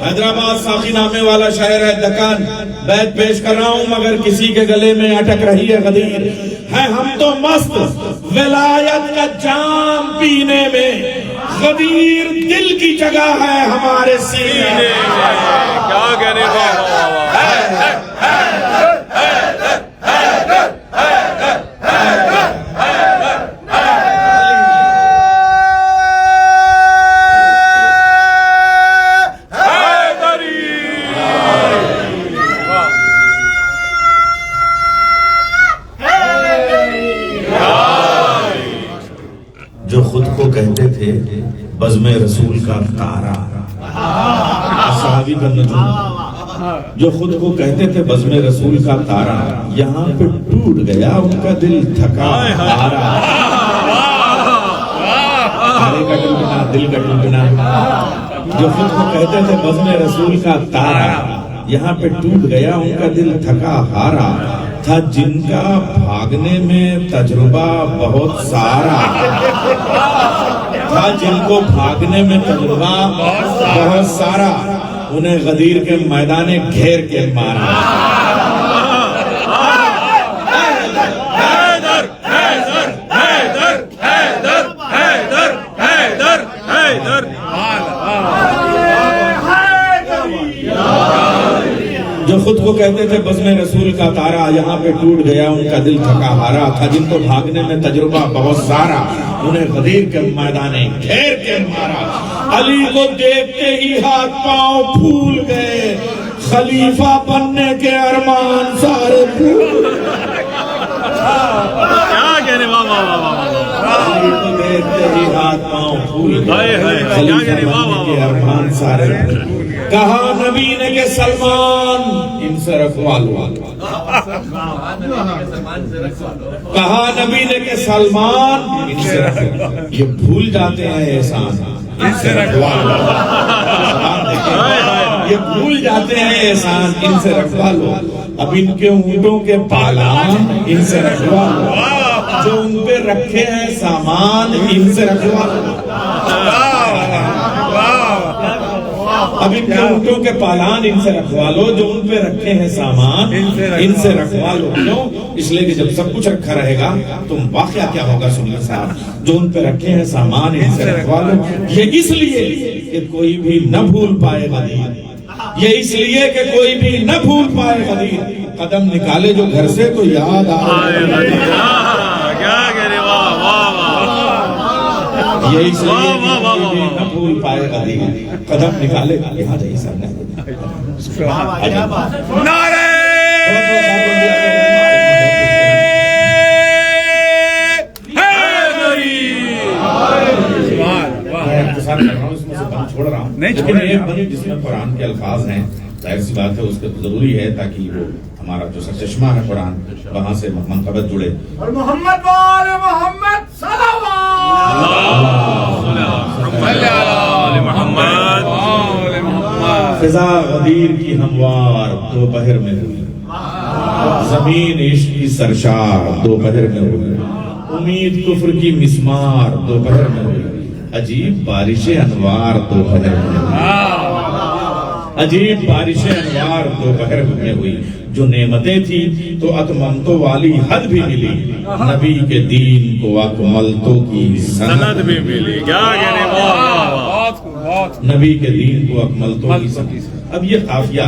حیدرآباد ساقی نامے والا شہر ہے دکن، بیت پیش کر رہا ہوں مگر کسی کے گلے میں اٹک رہی ہے غدیر، ہے ہم تو مست ولایت کا جام پینے میں، غدیر دل کی جگہ ہے ہمارے سینے میں۔ کیا کہنے واہ جو خود کو کہتے تھے بزم رسول کا تارا، صحابی کا نجوم، جو خود کو کہتے تھے بزم رسول کا تارا، یہاں پہ ٹوٹ گیا ان کا دل تھکا ہارا۔ تارے کا ٹوٹنا دل کا ٹوٹنا، جو خود کو کہتے تھے بزم رسول کا تارا، یہاں پہ ٹوٹ گیا ان کا دل تھکا ہارا، تھا جن کا بھاگنے میں تجربہ بہت سارا، تھا جن کو بھاگنے میں تجربہ بہت سارا، انہیں غدیر کے میدان گھیر کے مارا۔ حیدر حیدر حیدر حیدر حیدر حیدر حیدر۔ جو خود کو کہتے تھے بزم رسول کا تارا، یہاں پہ ٹوٹ گیا ان کا دل تھکا ہارا، تھا جن کو بھاگنے میں تجربہ بہت سارا، انہیں غدیر کے میدان گھیر کے مارا۔ علی کو دیکھتے ہی ہاتھ پاؤں پھول گئے، خلیفہ بننے کے ارمان سارے پھول گئے۔ کیا کہنے واہ واہ واہ واہ۔ علی کو دیکھتے ہی ہاتھ پاؤں پھول گئے، خلیفہ بننے کے ارمان سارے پھول گئے۔ کہا نبی نے کہ سلمان ان سے رکھوا لو، کہا نبی نے کہ سلمان ان سے رکھوا لو، یہ بھول جاتے ہیں احسان ان سے رکھوا لو، یہ بھول جاتے ہیں احسان ان سے رکھوا لو، اب ان کے اونٹوں کے پالان ان سے رکھوا لو، جو ان پہ رکھے ہیں سامان ان سے رکھوا لو۔ اب ان کے اونٹوں کے پالان ان سے رکھوا لو، جو ان پہ رکھے ہیں سامان ان سے رکھوا لو. کیوں؟ اس لیے کہ جب سب کچھ رکھا رہے گا تو واقعہ کیا ہوگا سنیے صاحب، جو ان پہ رکھے ہیں سامان ان سے رکھوا لو. یہ اس لیے کہ کوئی بھی نہ بھول پائے غدیر، یہ اس لیے کہ کوئی بھی نہ بھول پائے غدیر. قدم نکالے جو گھر سے تو یاد آئے غدیر. کیا کہہ رہے، واہ واہ واہ. یہ اس لیے کہ کوئی بھی نہ بھول پائے غدیر. قدم نکالے یہاں جائیے سر. نعرے چھوڑ رہا ہوں لیکن ایک بند جس میں قرآن کے الفاظ ہیں، ظاہر سی بات ہے اس کے ضروری ہے تاکہ وہ ہمارا جو سرچشمہ ہے قرآن وہاں سے منقبت جڑے. اور محمد وآل محمد صلوات. فضا غدیر کی ہموار دوپہر میں ہوئی، زمین عشق کی سرشار دوپہر میں ہوئی، امید کفر کی مسمار دوپہر میں ہوئی، عجیب بارش انوار دوپہر میں، عجیب بارش انوار دوپہر میں ہوئی. جو نعمتیں تھی تو اتممتو والی حد بھی ملی، نبی کے دین کو اکملتو کی سند بھی ملی. کیا کہہ رہے، واہ واہ. نبی کے دین کو اکملتو کی سند. اب یہ قافیہ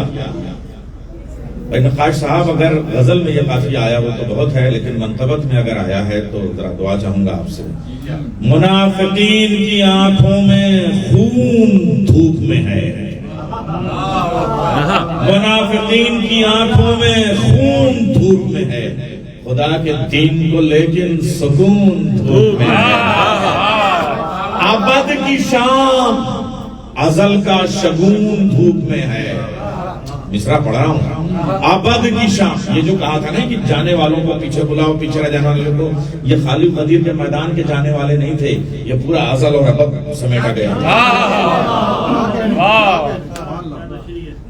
بھائی نقاش صاحب، اگر غزل میں یہ قافیہ آیا ہو تو بہت ہے، لیکن منقبت میں اگر آیا ہے تو ذرا دعا چاہوں گا آپ سے. منافقین کی آنکھوں میں خون دھوپ میں ہے، منافقین کی آنکھوں میں خون دھوپ میں ہے، خدا کے دین کو لیکن سکون دھوپ میں ہے. ابد کی شام ازل کا شگون دھوپ میں ہے. مصرع پڑھ رہا ہوں، ابد کی شام. یہ جو کہا تھا نا کہ جانے والوں کو پیچھے بلاؤ، پیچھے رہ جانے والوں کو، یہ خالی غدیر کے میدان کے جانے والے نہیں تھے، یہ پورا ازل اور ابد سمیٹا گیا.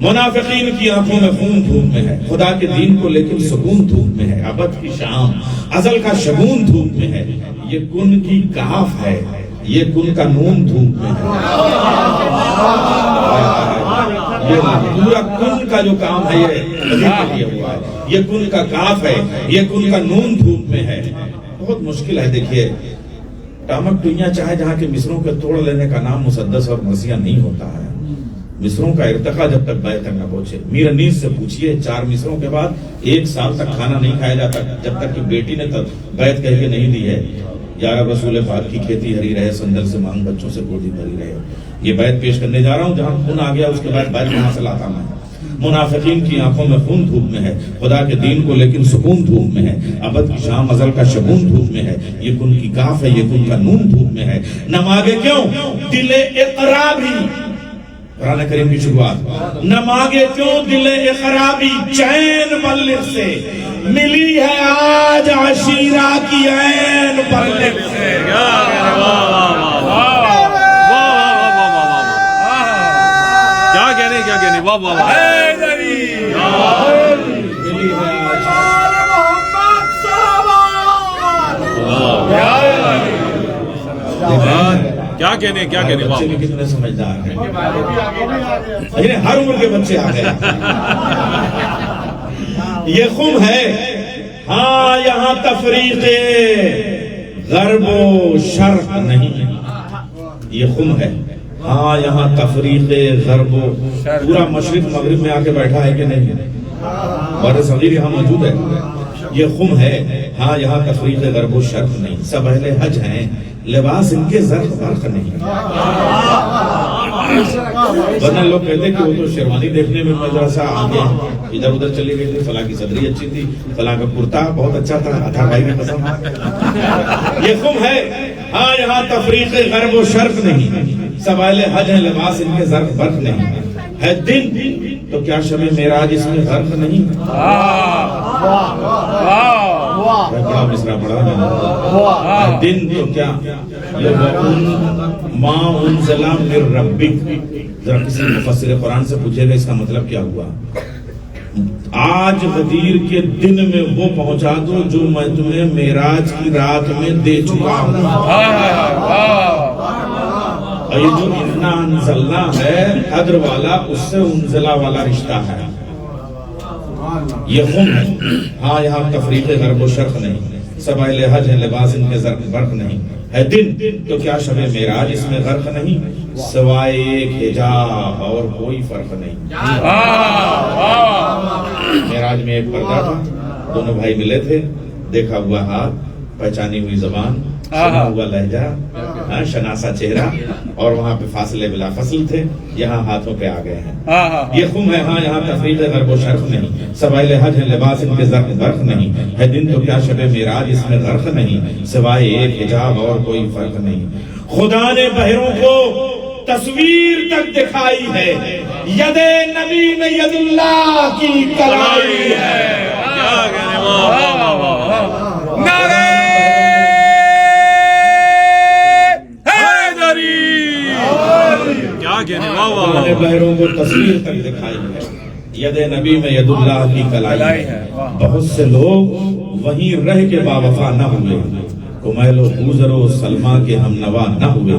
منافقین کی آنکھوں میں خون دھوپ میں ہے، خدا کے دین کو لیکن سکون دھوپ میں ہے. ابد کی شام ازل کا شگون دھوپ میں ہے. یہ کن کی کاف ہے، یہ کن کا نون دھوپ میں ہے. یہ پورا کن کا جو کام ہے یہ ہوا ہے. یہ کن کا کاف ہے، یہ کن کا نون دھوپ میں ہے. بہت مشکل ہے. دیکھیے ٹامک ٹوئیاں چاہے جہاں کے مصروں کے توڑ لینے کا نام مسدس اور مرثیہ نہیں ہوتا ہے. مصروں کا ارتقا جب تک بیعت تک نہ پہنچے. میر انیس سے پوچھئے 4 مصروں کے بعد 1 سال تک کھانا نہیں کھایا جاتا جب تک کہ بیٹی نے بیعت کہہ کے نہیں دی ہے، یا رب رسول پاک کی کھیتی ہری رہے، سندل سے مانگ بچوں سے گودی بھری رہے. یہ بیعت پیش کرنے جا رہا ہوں، جہاں خون آ گیا اس کے بعد بیعت کہاں سے لاتا میں. منافقین کی آنکھوں میں خون دھوپ میں ہے، خدا کے دین کو لیکن سکون دھوپ میں ہے. ابد کی شام ازل کا شگون دھوپ میں ہے. یہ کن کی کاف ہے، یہ کن کا نون دھوپ میں ہے. نہ مانگے کیوں دل اقرا بھی، قرآن کریم کی شروعات، نہ مانگے کیوں دل اقرابی چین ملک سے، ملی ہے آج عشیرہ کی عین پلک سے. کیا کہنے واہ واہ واہ. ملی ہے آج کیا کہنے واہ. بچے بھی کتنے سمجھدار ہیں، ہر عمر کے بچے آ گئے. یہ خم ہے، ہاں یہاں تفریق غرب و شرق نہیں. یہ خم ہے، ہاں یہاں تفریق غرب و، پورا مشرق مغرب میں آ کے بیٹھا ہے کہ نہیں؟ بڑے صغیر یہاں موجود ہے. یہ خم ہے، ہاں یہاں تفریق غرب و شرق نہیں. سب اہل حج ہیں، لباس ان کے زرق فرق نہیں. ورنہ لوگ کہتے کہ وہ تو شیروانی دیکھنے میں مدرسہ آ گیا، ادھر ادھر چلی گئی تھی، فلاں کی صدری اچھی تھی، فلاں کا کرتا بہت اچھا تھا، عطا بھائی کی قسم. یہ خم ہے، ہاں یہاں تفریق غرب و شرق نہیں. سب اہل حج ہیں، لباس ان کے زرق فرق نہیں. ہے دن تو کیا شب معراج اس میں غرق نہیں؟ بڑا مصرع پڑھا. دن تو کیا ماں انزل من ربک. ذرا کسی مفسر قرآن سے پوچھے گا اس کا مطلب کیا ہوا. آج غدیر کے دن میں وہ پہنچا دو جو میں تمہیں معراج کی رات میں دے چکا ہوں. اور یہ جو انا انزلنا ہے قدر والا، اس سے انزلہ والا رشتہ ہے. یہ خم ہے. ہاں یہاں تفریق غرب و شرق نہیں، سبائل حج ہے لباس ان کے برق نہیں. ہے دن تو کیا شب معراج اس میں غرق نہیں، سوائے ایک حجاب اور کوئی فرق نہیں. معراج میں ایک پردہ تھا، دونوں بھائی ملے تھے، دیکھا ہوا ہاتھ، پہچانی ہوئی زبان، سنا ہوا لہجہ، شناسا چہرہ، اور وہاں پہ فاصلے بلا فصل تھے. یہاں ہاتھوں پہ آ گئے ہیں. یہ خم ہے. ہاں یہاں تفریق غرب و شرق نہیں، سوائل حج ہے لباس ان کے برق نہیں. ہے دن تو کیا شب معراج اس میں غرق نہیں، سوائے ایک حجاب اور کوئی فرق نہیں. خدا نے بہروں کو تصویر تک دکھائی ہے، ید نبی میں ید اللہ کی کلائی ہے. کیا کہنے، واہ واہ واہ واہ. نعرہ کیا کہنے، واہ واہ خدا نے واہ. بہروں کو تصویر تک دکھائی ہے، ید نبی میں ید اللہ کی کلائی ہے. بہت سے لوگ وہیں رہ کے باوفا نہ ہوئے، کمیل و خوزر و سلمہ کے ہم نوا نہ ہوئے،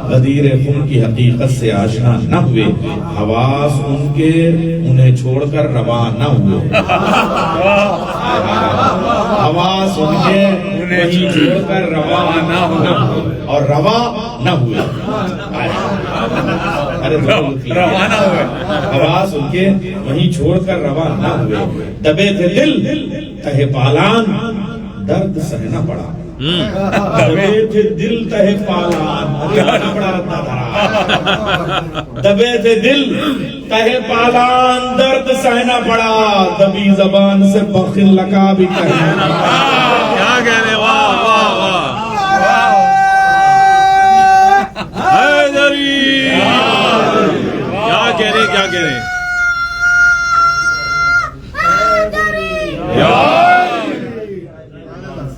غدیر خم کی حقیقت سے آشنا نہ ہوئے، حواس ان کے انہیں چھوڑ کر روا نہ ہوئے. حواس ان کے وہیں چھوڑ کر روا نہ ہوئے اور روا نہ ہوئے. روانہ ہوئے. حواس ان کے وہیں چھوڑ کر روا نہ ہوئے. دبے تھے دل تہ پالان، درد سہنا پڑا. دبے تھے دل تہ پالان، دبے تھے دل تہ پالان، درد سہنا پڑا. دبی زبان سے بخل لقا بھی کہنا. کیا کہنے، واہ واہ واہ. حیدری، کیا کہنے، کیا کہنے.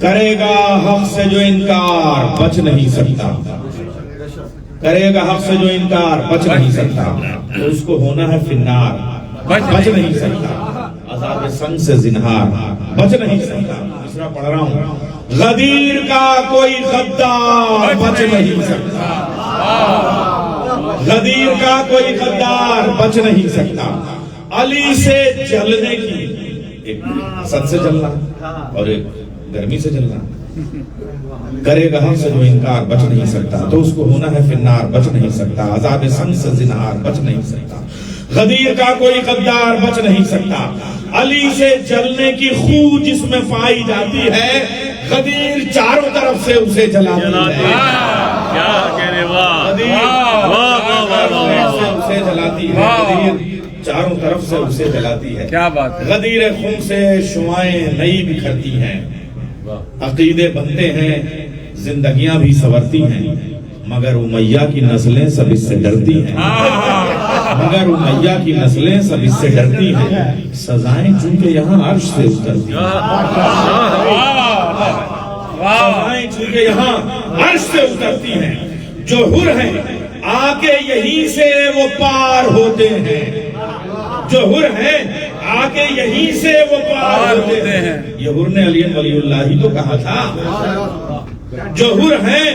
کرے گا حق سے جو انکار بچ نہیں سکتا، کرے گا حق سے جو انکار بچ نہیں سکتا، تو اس کو ہونا ہے فنار، بچ نہیں سکتا. عذاب سنگ سے زنہار بچ نہیں سکتا. دوسرا پڑھ رہا ہوں، غدیر کا کوئی غدار بچ نہیں سکتا، غدیر کا کوئی غدار بچ نہیں سکتا. علی سے جلنے کی، ایک حسد سے جلنا اور ایک گرمی سے جلنا. کرے گا ہم سے جو انکار بچ نہیں سکتا، تو اس کو ہونا ہے فنار بچ نہیں سکتا. عذاب سنگ سے زنہار بچ نہیں سکتا. غدیر کا کوئی غدار بچ نہیں سکتا. علی سے جلنے کی خو جس میں پائی جاتی ہے، غدیر چاروں طرف سے اسے جلاتی ہے. کیا کہنے، واہ غدیر واہ واہ واہ واہ. سے اسے جلاتی ہے، غدیر چاروں طرف سے اسے جلاتی ہے. کیا بات ہے. غدیر خون سے شعائیں نئی بکھرتی ہیں، عقیدے بنتے ہیں، زندگیاں بھی سنورتی ہیں، مگر امیہ کی نسلیں سب اس سے ڈرتی ہیں. مگر امیہ کی نسلیں سب اس سے ڈرتی ہیں، سزائیں چونکہ یہاں عرش سے اترتی ہیں. سزائیں چونکہ یہاں عرش سے اترتی ہیں. جو حر ہیں آ کے یہیں سے وہ پار ہوتے ہیں، جو حر ہیں آ کے یہیں سے وہ پار ہوتے ہیں. یہ حر نے علی ولی اللہ ہی تو کہا تھا. جو حر ہیں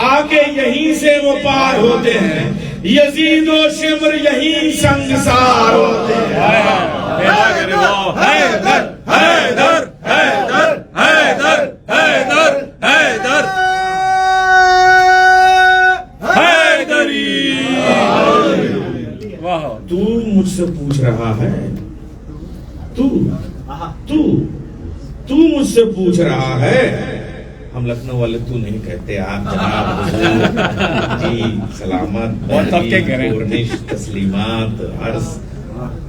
آ کے یہیں سے وہ پار ہوتے ہیں، یزید و شمر یہیں سنگسار ہوتے ہیں. حیدر حیدر حیدر حیدر حیدر حیدر حیدری. تو مجھ سے پوچھ رہا ہے، تو مجھ سے پوچھ رہا ہے. ہم لکھنؤ والے تو نہیں کہتے، آپ جناب حضور جی سلامت پورنش تسلیمات عرض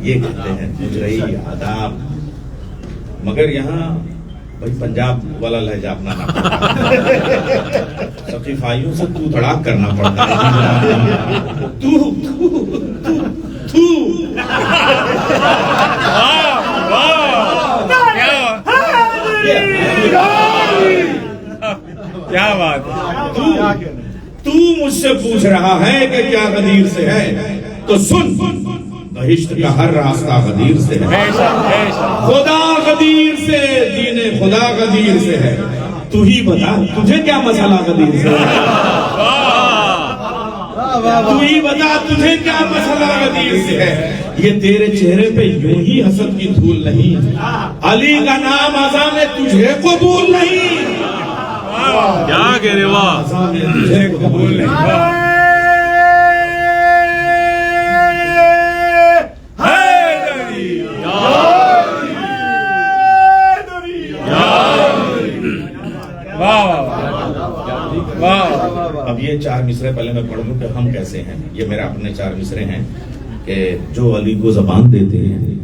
یہ کہتے ہیں، مجرئی آداب. مگر یہاں بھائی پنجاب والا لہجہ اپنا نہ پڑتا، سقیفائیوں سے تو دھڑاک کرنا پڑتا ہے. تو کیا بات ہے. تو مجھ سے پوچھ رہا ہے کہ کیا غدیر سے ہے، تو سن، بہشت کا ہر راستہ غدیر سے ہے. خدا غدیر سے، دین خدا غدیر سے ہے. تو ہی بتا تجھے کیا مسئلہ غدیر سے ہے. تو ہی بتا تجھے کیا مسئلہ غدیر سے ہے؟ یہ تیرے چہرے پہ یوں ہی حسد کی دھول نہیں، علی کا نام ازاں میں تجھے قبول نہیں، کیا کہہ رہے واہ، ازاں میں تجھے قبول نہیں۔ اب یہ 4 مصرے پہلے میں پڑھ لوں کہ ہم کیسے ہیں۔ یہ میرے اپنے 4 مصرے ہیں کہ جو علی کو زبان دیتے ہیں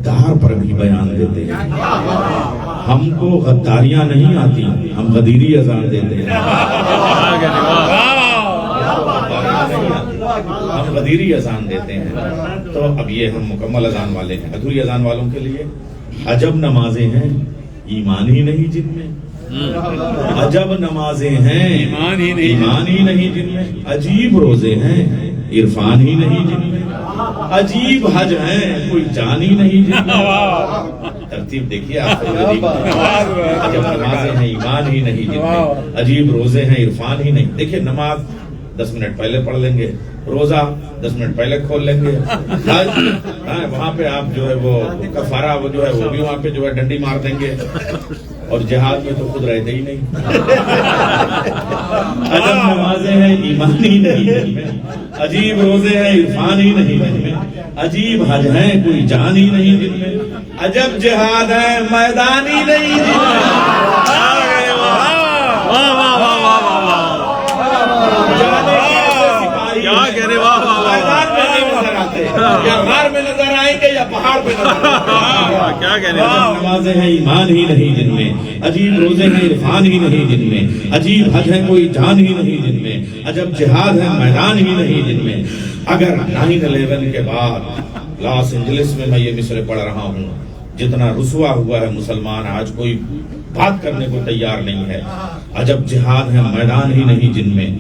دار پر بھی بیان دیتے ہیں، ہم کو غداریاں نہیں آتی، ہم غدیری اذان دیتے ہیں، ہم غدیری اذان دیتے ہیں۔ تو اب یہ ہم مکمل اذان والے ہیں۔ ادھوری اذان والوں کے لیے عجب نمازیں ہیں ایمان ہی نہیں جن میں، عجب نمازیں ہیں ایمان ہی نہیں جن میں، عجیب روزے ہیں عرفان ہی نہیں جن میں، عجیب حج ہیں کوئی جان ہی نہیں جن میں۔ ترتیب دیکھیے آپ، عجب نمازیں ہیں ایمان ہی نہیں جن میں، عجیب روزے ہیں عرفان ہی نہیں۔ دیکھیے نماز 10 منٹ پہلے پڑھ لیں گے، روزہ 10 منٹ پہلے کھول لیں گے، حج وہاں پہ آپ جو ہے وہ کفارہ وہ جو ہے وہ بھی وہاں پہ جو ہے ڈنڈی مار دیں گے، اور جہاد میں تو خود رہتے ہی نہیں۔ عجب نمازیں ہیں ایمان ہی نہیں جن میں، عجیب روزے ہیں عرفان ہی نہیں جن میں، عجیب حج ہیں کوئی جان ہی نہیں جن میں، عجب جہاد ہے میدان ہی نہیں جن میں۔ کیا کہہ رہے واہ واہ میدان میں نہیں نظر آتے، یا غار میں نظر آئیں گے یا پہاڑ پہ نظر آئیں گے۔ کیا کہہ رہے عجب نمازیں ہیں ایمان ہی نہیں جن میں، عجیب روزے ہیں عرفان ہی نہیں جن میں، عجیب حج ہے کوئی جان ہی نہیں جن میں، عجب جہاد ہے میدان ہی نہیں جن میں۔ اگر 9/11 کے بعد لاس اینجلس میں میں یہ مصرے پڑھ رہا ہوں، جتنا رسوا ہوا ہے مسلمان آج کوئی بات کرنے کو تیار نہیں ہے، عجب جہاد ہے میدان ہی نہیں جن میں۔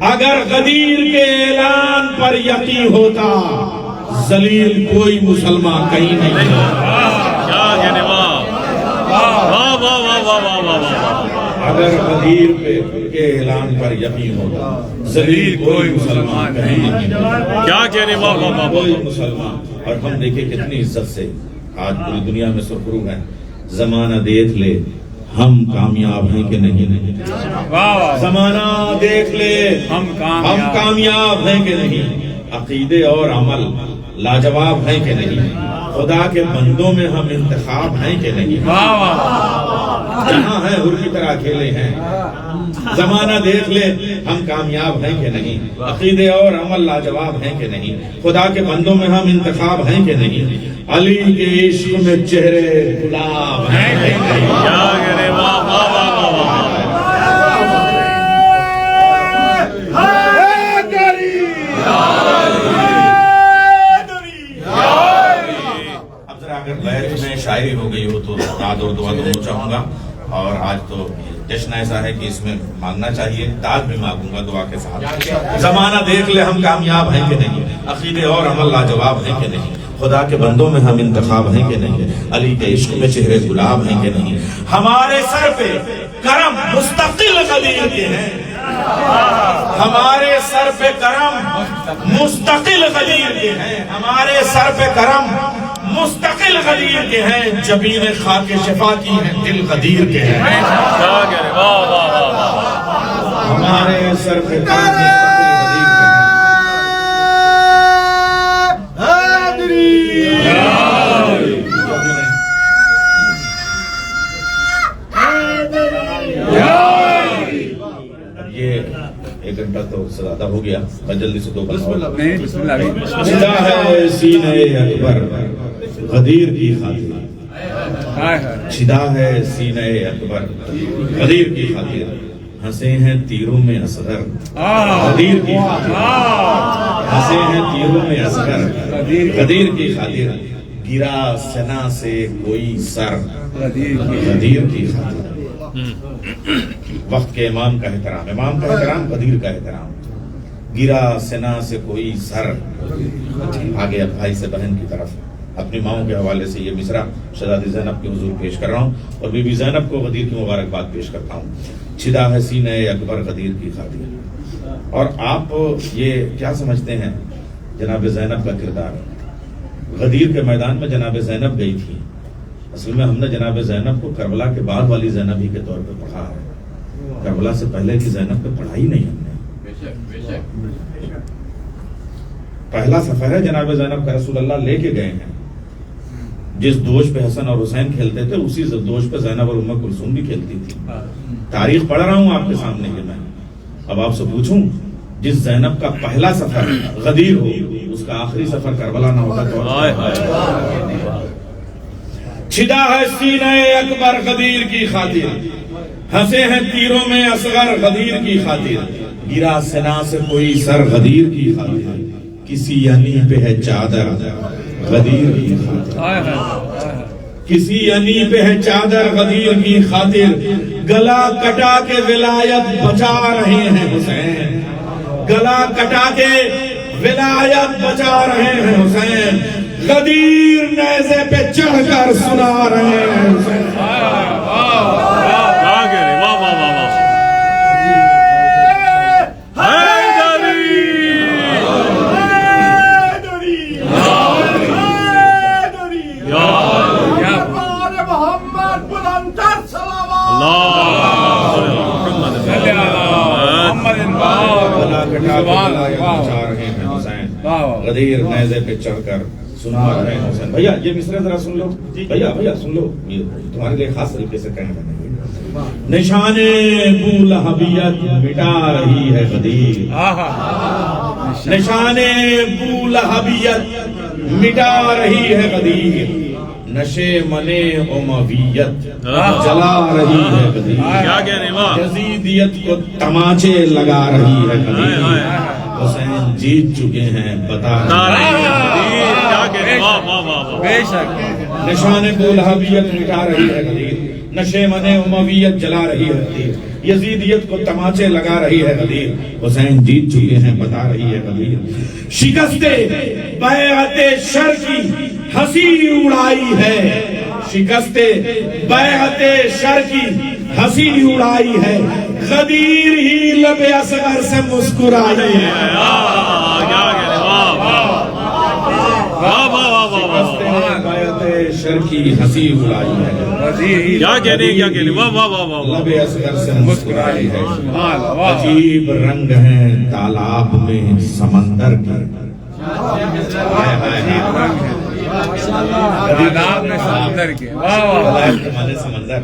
اگر غدیر کے اعلان پر یقین ہوتا ذلیل کوئی مسلمان کہیں نہیں ہے۔ کیا کہنے واہ واہ واہ واہ واہ واہ واہ، اگر غدیر کے اعلان پر یقین ہوتا ذلیل کوئی مسلمان کہیں نہیں ہے۔ کیا کہنے واہ واہ واہ، کوئی مسلمان، اور ہم دیکھیں کتنی عزت سے آج پوری دنیا میں سرخرو ہے۔ زمانہ دیکھ لے ہم کامیاب ہیں کہ نہیں، زمانہ دیکھ لے ہم کامیاب ہیں کہ نہیں، عقیدے اور عمل لاجواب ہیں کہ نہیں، خدا کے بندوں میں ہم انتخاب ہیں کہ نہیں، جہاں ہیں حر کی طرح کھیلے ہیں۔ زمانہ دیکھ لے ہم کامیاب ہیں کہ نہیں، عقیدے اور عمل لاجواب ہیں کہ نہیں، خدا کے بندوں میں ہم انتخاب ہیں کہ نہیں، علی کے عشق میں چہرے گلاب ہیں کہ نہیں۔ کیا کہنے واہ واہ واہ واہ واہ، اب ذرا اگر بیت میں شاعری ہو گئی ہو تو داد اور دعا دونوں چاہوں گا، اور آج تو جشن ایسا ہے کہ اس میں مانگنا چاہیے، داد بھی مانگوں گا دعا کے ساتھ۔ زمانہ دیکھ لے ہم کامیاب ہیں کہ نہیں، عقیدے اور عمل لاجواب ہیں کہ نہیں، خدا کے بندوں میں ہم انتخاب ہیں کہ نہیں، علی کے عشق میں چہرے گلاب ہیں کہ نہیں، ہمارے سر پہ کرم مستقل غدیر کے ہیں، ہمارے سر پہ کرم مستقل غدیر کے ہیں، ہمارے سر پہ کرم مستقل غدیر کے ہیں، جبین خاک شفا کی ہیں دل غدیر کے ہیں۔ کیا کہنے واہ واہ واہ واہ، ہمارے سر پہ کرم مستقل غدیر ایک گھنٹہ تو زیادہ ہو گیا، میں جلدی سے 2 چدا ہے سینہ اکبر غدیر کی خاطر، چدا ہے سینہ اکبر غدیر کی خاطر، ہنسے ہیں تیروں میں اصغر غدیر کی خاطر، ہنسے ہیں تیروں میں اصغر غدیر کی خاطر، گرا سنا سے کوئی سر غدیر کی خاطر۔ وقت کے امام کا احترام، امام کا احترام غدیر کا احترام، گرا سنا سے کوئی سر، آگے اب بھائی سے بہن کی طرف اپنی ماؤں کے حوالے سے یہ مصرع شہزادی زینب کے حضور پیش کر رہا ہوں اور بی بی زینب کو غدیر کی مبارکباد پیش کرتا ہوں. چھدا ہے سینہ اکبر غدیر کی خاطر. اور آپ یہ کیا سمجھتے ہیں جناب زینب کا کردار؟ غدیر کے میدان میں جناب زینب گئی تھی. اصل میں ہم نے جناب زینب کو کربلا کے بعد والی زینب ہی کے طور پہ پڑھا ہے. کربلا سے پہلے کی زینب پہ پڑھا ہی نہیں ہم نے. پہلا سفر ہے جناب زینب کا رسول اللہ لے کے گئے ہیں. جس دوش پہ حسن اور حسین کھیلتے تھے اسی دوش پہ زینب اور ام کلثوم بھی کھیلتی تھی. تاریخ پڑھ رہا ہوں آپ کے سامنے کہ میں اب آپ سے پوچھوں جس زینب کا پہلا سفر غدیر ہو اس کا آخری سفر کربلا نہ ہوتا تو چھدا ہے سینہ اکبر غدیر کی خاطر ہنسے ہیں تیروں میں اصغر غدیر کی خاطر گرا سنا سے کوئی سر غدیر کی خاطر کسی ینی پہ ہے چادر غدیر کی خاطر کسی ینی پہ ہے چادر غدیر کی خاطر گلا کٹا کے ولایت بچا رہے ہیں حسین گلا کٹا کے ولایت بچا رہے ہیں حسین غدیر نیزے پہ چڑھ کر سنا رہے ہیں حسین. غدیر نیزے پہ چڑھ کر سنا رہے ہیں حسین. بھیا یہ مصرع ذرا سن لو. بھیا سن لو یہ تمہارے لیے خاص طریقے سے کہیں گے. نشان بو لہبیت مٹا رہی ہے غدیر نشان بو لہبیت مٹا رہی ہے غدیر نشے منے امویت جلا رہی ہے غدیر یزیدیت کو تماچے لگا رہی ہے غدیر حسین جیت چکے ہیں بتا نشان بو لہبیت مٹا رہی ہے غدیر نشے منے امویت جلا رہی ہے غدیر یزیدیت کو تماچے لگا رہی ہے غدیر حسین جیت چکے ہیں بتا رہی ہے غدیر شکست بیعت شر کی ہنسی اڑائی ہے شکست بیعت شر کی ہنسی اڑائی ہے غدیر ہی لب اصغر سے مسکرائی ہے. شر کی ہنسی اڑائی ہے کیا کہنے واہ واہ واہ واہ لب اصغر سے مسکرائی ہے. عجیب رنگ ہیں تالاب میں سمندر کے سمندر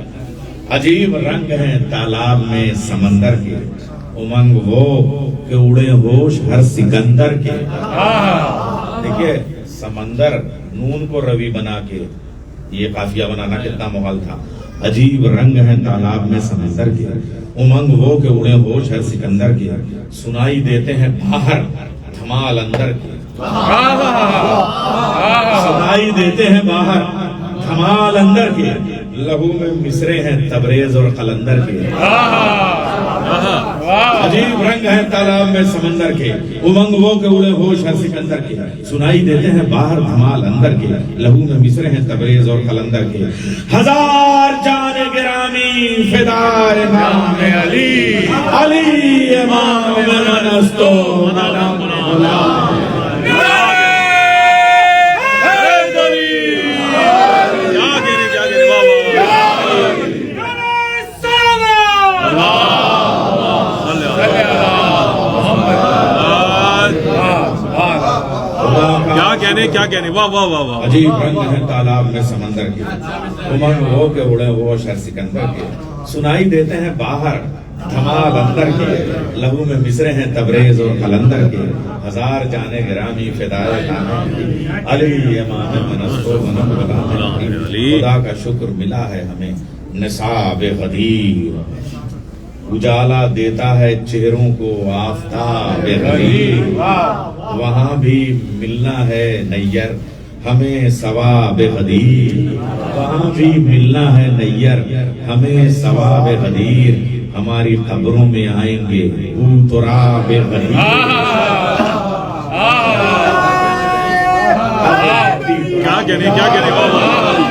عجیب رنگ ہیں تالاب میں سمندر کے امنگ وہ کہ اڑے ہوش ہر سکندر کے. دیکھیے سمندر نون کو روی بنا کے یہ قافیہ بنانا کتنا محال تھا. عجیب رنگ ہیں تالاب میں سمندر کے امنگ وہ کہ اڑے ہوش ہر سکندر کے سنائی دیتے ہیں باہر دھمال اندر کے سنائی دیتے ہیں باہر دھمال اندر کے لہو میں مصرے ہیں تبریز اور قلندر کے. عجیب رنگ ہے تالاب میں سمندر کے امنگ وہ کہ اڑے ہوش ہر سکندر کے سنائی دیتے ہیں باہر دھمال اندر کے لہو میں مصرے ہیں تبریز اور قلندر کے. ہزار جان گرامی فدار امام علی علی امام من استو کیا کہنے واہ واہ واہ واہ. عجیب رنگ ہے تالاب میں سمندر کے امنگ ہو کے اڑے وہ شہر سکندر کے سنائی دیتے ہیں باہر دھمال اندر کے لہو میں مصرے ہیں تبریز اور قلندر کے. ہزار جانے گرامی فدائے علی امام من استو خدا کا شکر ملا ہے ہمیں نصاب غدیر اجالا دیتا ہے چہروں کو آفتاب غدیر وہاں بھی ملنا ہے نیر ہمیں ثواب غدیر وہاں بھی ملنا ہے نیر ہمیں ثواب غدیر ہماری قبروں میں آئیں گے تراب غدیر. کہنے واہ واہ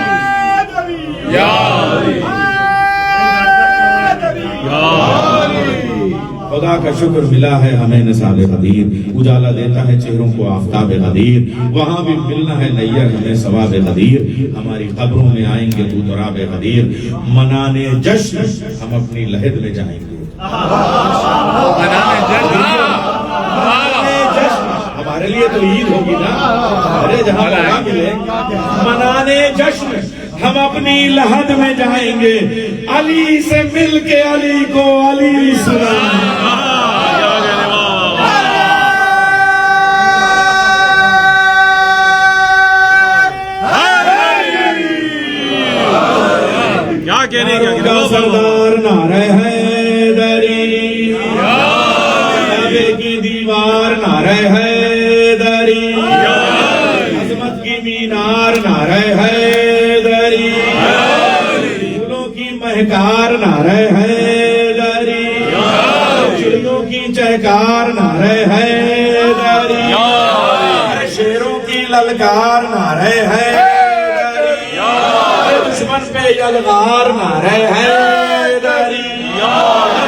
خدا کا شکر ملا ہے ہمیں نثار قدیر، اجالا دیتا ہے چہروں کو آفتاب قدیر، وہاں بھی ملنا ہے نیر ہمیں ثواب قدیر، ہماری قبروں میں آئیں گے تو تراب قدیر، منانے جشن ہم اپنی لحد میں جائیں گے، ہمارے لیے تو عید ہوگی نا، ارے جہاں موقع ملے منانے جشن ہم اپنی لحد میں جائیں گے، علی سے مل کے علی کو علی سنائیں گے۔ کیا کہنے سردار نعرہ حیدری، کعبے کی دیوار نعرہ حیدری، عظمت کی مینار نعرہ حیدری، پھولوں کی مہکار نعرہ حیدری، چڑیوں کی چہکار نعرہ حیدری، شیروں کی للکار نعرہ حیدری، دشمن پہ یلغار نعرہ حیدری،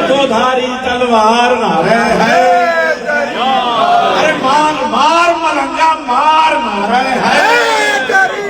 دو دھاری تلوار نعرہ حیدری، ارے مار مار ملنگا مار نعرہ حیدری،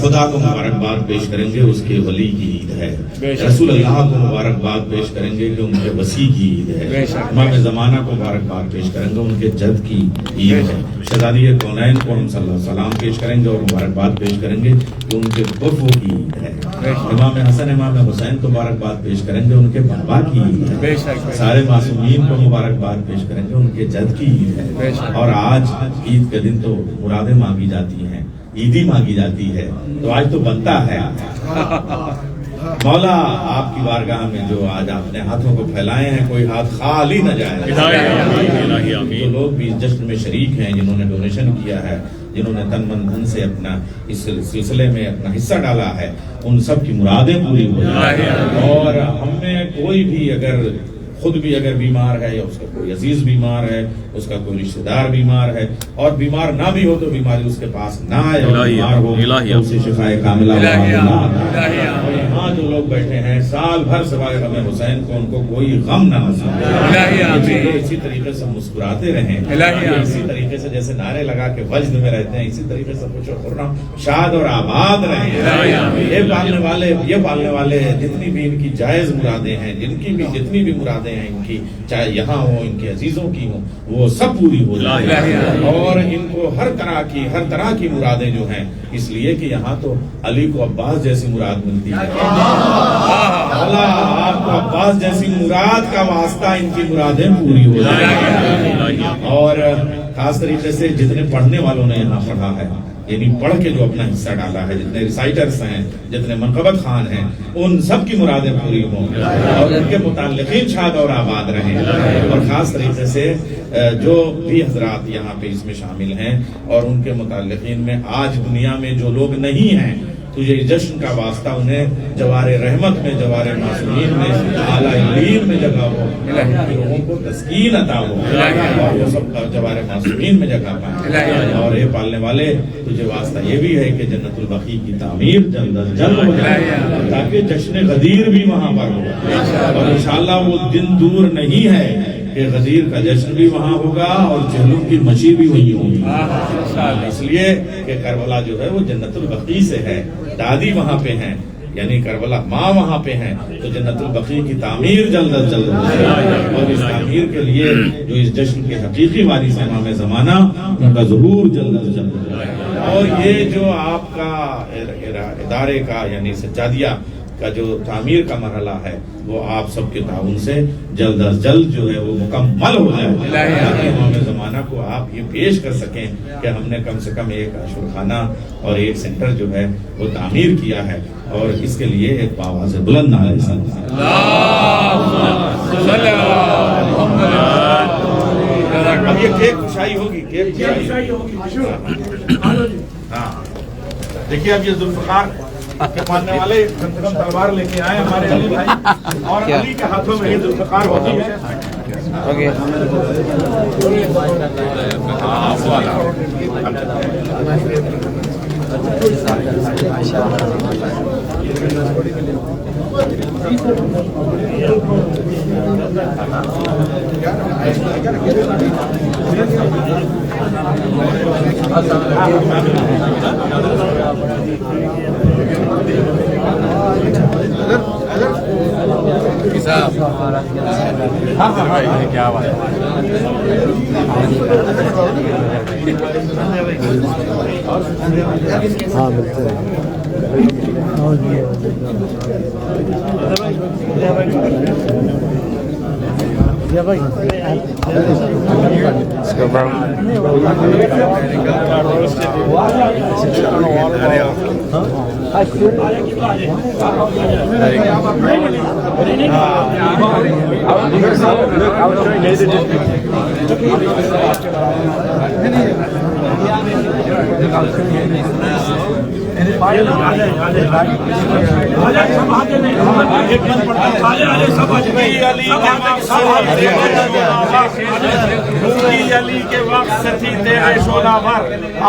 خدا کو مبارکباد پیش کریں گے، اس کے ولی کی عید ہے، رسول اللہ کو مبارکباد پیش کریں گے کہ ان کے وسیع کی عید ہے، امام زمانہ کو مبارکباد پیش کریں گے، ان کے جد کی عید ہے، شہزادی کونین کو ہم صلی اللہ علیہ وسلم پیش کریں گے اور مبارکباد پیش کریں گے کہ ان کے بفو کی عید ہے، امام حسن امام حسین کو مبارکباد پیش کریں گے، ان کے بابا کی عید ہے، سارے معصومین کو مبارکباد پیش کریں گے، ان کے جد کی عید ہے، اور آج عید کے دن تو مرادیں مانگی جاتی ہیں، عیدی مانگی جاتی ہے، تو آج تو بنتا ہے مولا آپ کی بارگاہ میں جو آج آپ نے ہاتھوں کو پھیلائے ہیں، کوئی ہاتھ خالی نہ جائے، جو لوگ بھی اس جشن میں شریک ہیں، جنہوں نے ڈونیشن کیا ہے، جنہوں نے تن من دھن سے اپنا اس سلسلے میں اپنا حصہ ڈالا ہے، ان سب کی مرادیں پوری ہو جائیں، اور ہم میں کوئی بھی اگر خود بھی اگر بیمار ہے یا اس کا کوئی عزیز بیمار ہے، اس کا کوئی رشتہ دار بیمار ہے، اور بیمار نہ بھی ہو تو بیماری اس کے پاس نہ آئے، اور بیمار ہو تو اسے شفائے کاملہ اور یہاں جو لوگ بیٹھے ہیں سال بھر سوائے غم حسین کو ان کو کوئی غم نہ نصیب، اسی طریقے سے مسکراتے رہیں، اسی طریقے سے جیسے نعرے لگا کے وجد میں رہتے ہیں، اسی طریقے سے خوش و خرم شاد اور آباد رہیں، یہ پالنے والے جتنی بھی ان کی جائز مرادیں ہیں، جن کی بھی جتنی بھی مرادیں ہیں ان کی، چاہے یہاں ہوں ان کے عزیزوں کی ہوں، وہ سب پوری ہو جائے، اور ان کو ہر طرح کی مرادیں جو ہیں، اس لیے کہ یہاں تو علی کو عباس جیسی مراد ملتی ہے، مولا آپ کو عباس جیسی مراد کا واسطہ ان کی مرادیں پوری ہو جائیں، اور خاص طریقے سے جتنے پڑھنے والوں نے یہاں پڑھا ہے، یعنی پڑھ کے جو اپنا حصہ ڈالا ہے، جتنے ریسائٹرز ہیں، جتنے منقبت خان ہیں، ان سب کی مرادیں پوری ہوں اور ان کے متعلقین شاد اور آباد رہیں، اور خاص طریقے سے جو بھی حضرات یہاں پہ اس میں شامل ہیں اور ان کے متعلقین میں آج دنیا میں جو لوگ نہیں ہیں، تو یہ جشن کا واسطہ انہیں جوار رحمت میں، جوار معصومین میں، اعلیٰ علین میں جگہ ہو، لوگوں کو تسکین عطا ہو اور وہ سب جوار معصومین میں جگہ پائیں، اور یہ پالنے والے تجھے واسطہ یہ بھی ہے کہ جنت البقیع کی تعمیر جلد از جلد ہو جائے تاکہ جشن غدیر بھی وہاں پر ہو، اور انشاءاللہ وہ دن دور نہیں ہے کہ غدیر کا جشن بھی وہاں ہوگا اور جہلم کی مچھی بھی وہی ہوگی، اس لیے کہ کربلا جو ہے وہ جنت البقیع سے ہے، دادی وہاں پہ ہیں، یعنی کربلا ماں وہاں پہ ہیں، تو جنت البقیع کی تعمیر جلد از جلد ہو جائے، اور اس تعمیر کے لیے جو اس جشن کے حقیقی وارث ہیں امام زمانہ، ان کا ظہور جلد از جلد ہو جائے، اور یہ جو آپ کا ادارے کا یعنی سجادیہ کا جو تعمیر کا مرحلہ ہے وہ آپ سب کے تعاون سے جلد از جلد جو ہے وہ مکمل ہو جائے، تاکہ امام زمانہ کو آپ یہ پیش کر سکیں کہ ہم نے کم سے کم ایک عاشورخانہ اور ایک سینٹر جو ہے وہ تعمیر کیا ہے، اور اس کے لیے ایک آواز بلند نعرہ رسالت۔ اب یہ کیک کشائی ہوگی، کیک کشائی ہوگی۔ ہاں دیکھیے اب یہ ذوالفقار کے ماننے والے کم سے کم تلوار لے کے آئے ہمارے علی بھائی، اور علی کے ہاتھوں میں یہ ذوالفقار ہوتی ہے۔ کیا بات ہے، ہاں ملتے ہیں۔ علی کے وقت ستی تیرے شعلہ ور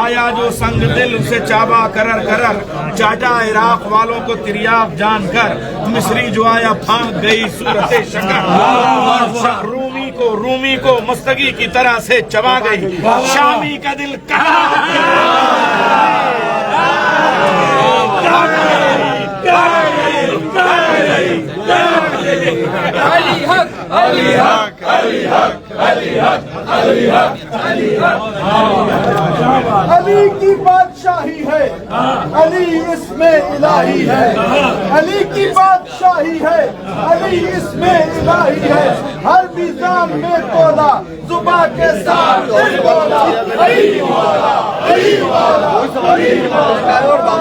آیا جو سنگ دل اسے چابا کرر کرر، چاچا عراق والوں کو تریاب جان کر، مصری جو آیا پھانک گئی صورت شکر، رومی کو مستگی کی طرح سے چبا گئی، شامی کا دل علی حق علی حق علی حق علی حق علی حق علی حق، علی کی بادشاہی ہے، علی اس میں الہی ہے، علی کی بادشاہی ہے، علی اس میں الہی ہے، ہر میزان میں تولا زباں کے ساتھ بولا، علی مولا علی مولا علی مولا۔